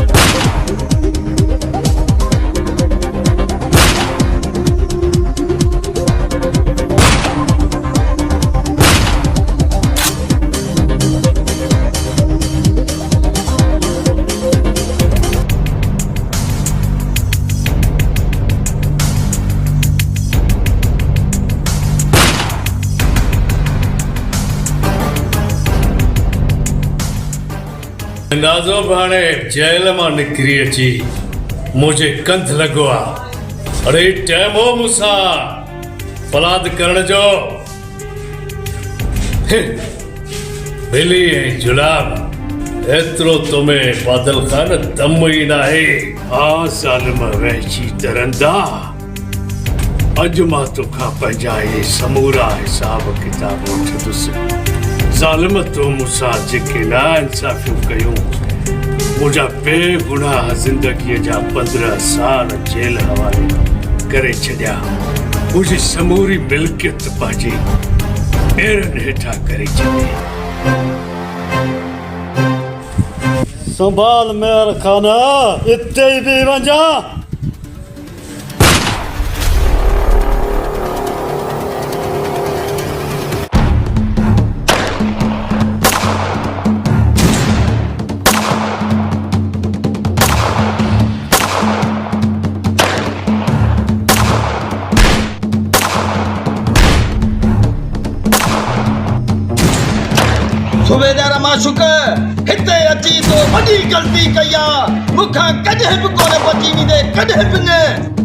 अंदाज़ो भाणे जेल मां निकिरी अची मुझे कंध लॻो आहे अरे टाइम हो मूंसां फलाद करण जो बिली ऐं जुलाब एतिरो तुम्हें बादल खान दम ई नाहे हा ज़ालिम वहशी दरंदा अॼु मां तोखां पंहिंजा इहे समूरा हिसाब किताब वठंदुसि ज़ालिम तो मूंसां जेके नाइंसाफ़ियूं कयूं मुंहिंजा बेगुनाह ज़िंदगीअ जा 15 साल जेल हवाले करे छॾिया मुंहिंजी समूरी मिल्कियत पंहिंजी पेरनि हेठां करे छॾी संभाल मेर खाना इते ही भी वञा सूबेदार माशुक हिते अची तो वॾी ग़लती कई आहे मूंखां कॾहिं बि कोन बची वेंदे कॾहिं बि न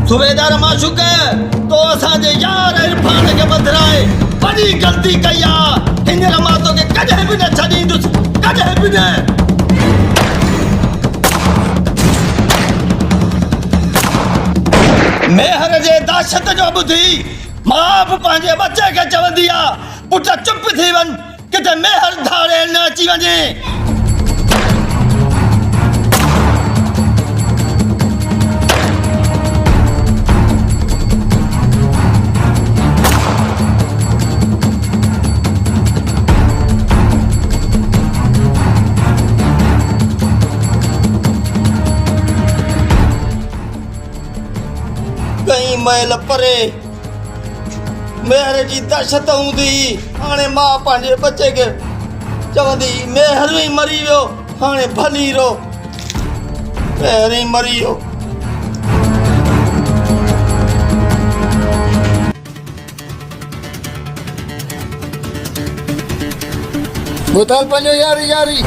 सूबेदार माशूक तो असांजे यार इरफान खे बदिराए वॾी ग़लती कई आहे। हींअर मां तोखे कॾहिं बि न छॾींदुसि, कॾहिं बि न। मेहर जे दहशत जो ॿुधी मां बि पंहिंजे बचे खे चवंदी आहे, पुट चुप थी वञ, किथे मेहर धाड़े न अची वञे। कई मैल परे मेहर जी दहशत हूंदी, हाणे मां पंहिंजे बचे खे चवंदी मेहर ई मरी वियो, हाणे भली रो, मेहर ई मरी वियो। ॿुधाए पंहिंजो यारी यारी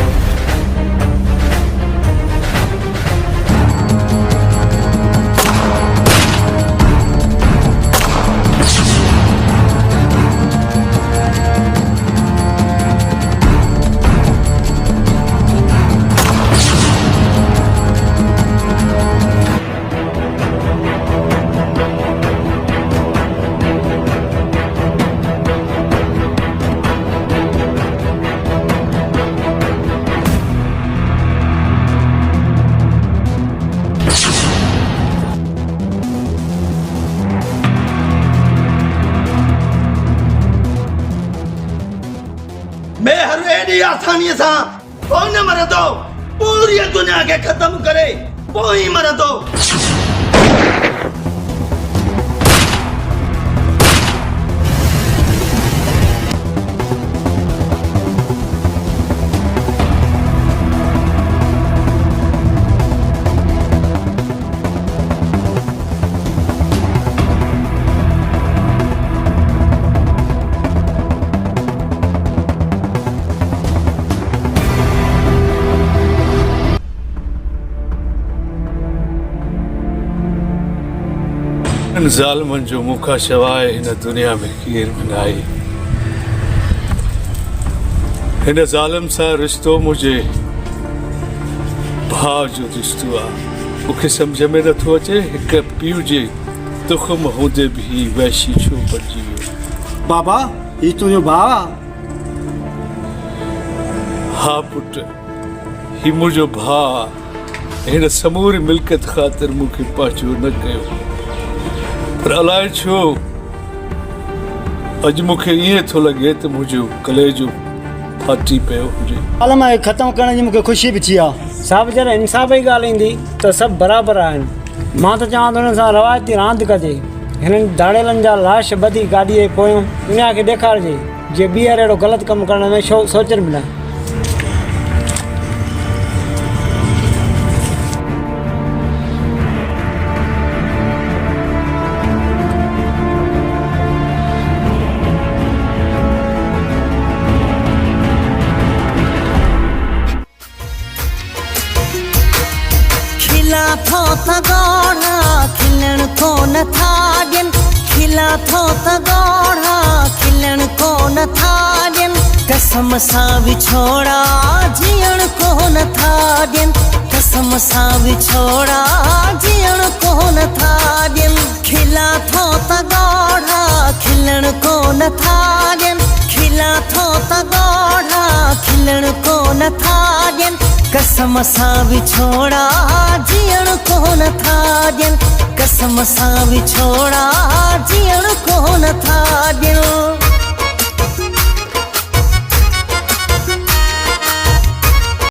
मेहर एडी आसानी सां कोन मरंदो, पूरी दुनिया खे ख़त्म करे पोइ ई मरंदो। इन ज़ालिमनि जो मूंखां सवाइ हिन दुनिया में केर बि न आहे। हिन ज़ालिम सां रिश्तो मुंहिंजे भाउ जो रिश्तो आहे। मूंखे सम्झ में नथो अचे हिकु पीउ जे तुख़्म हूंदे बि ही वैशी छो बणिजी वियो। बाबा ही तुंहिंजो भाउ आहे? हा पुट, ही मुंहिंजो भाउ आहे। हिन समूरी मिल्कियत ख़ातिर मूंखे पंहिंजो न कयो, पर अलाए छो अॼु मूंखे ईअं थो लॻे त मुंहिंजो कलेजो फाटी पियो हुजे। आलम खे ख़तमु करण जी मूंखे ख़ुशी बि थी आहे। साहिबु जॾहिं इंसाफ़ जी ॻाल्हि ईंदी त सभु बराबरि आहिनि। मां त चवां थो हिन सां रवायती रांदि कजे। हिननि दाड़ेलनि जा लाश ॿधी गाॾीअ जे पोयों दुनिया खे ॾेखारिजे, जीअं ॿीहर अहिड़ो ग़लति कमु करण में सोचनि बि न। थो त ॻोढ़ा खिलण को नथा ॾियनि, खिला थो त ॻोढ़ा खिलण को नथा ॾियनि, कसम सां विछोड़ा जीअण को नथा ॾियनि, कसम सां विछोड़ा जीअण को नथा ॾियनि। खिला थो त ॻोढ़ा खिलण को नथा ॾियनि, खिला थो त ॻोढ़ा खिलण को नथा ॾियनि, कसम सां विछोड़ा जीअण को नथा ॾियनि, कसम सां विछोड़ा जीअण को नथा ॾियनि।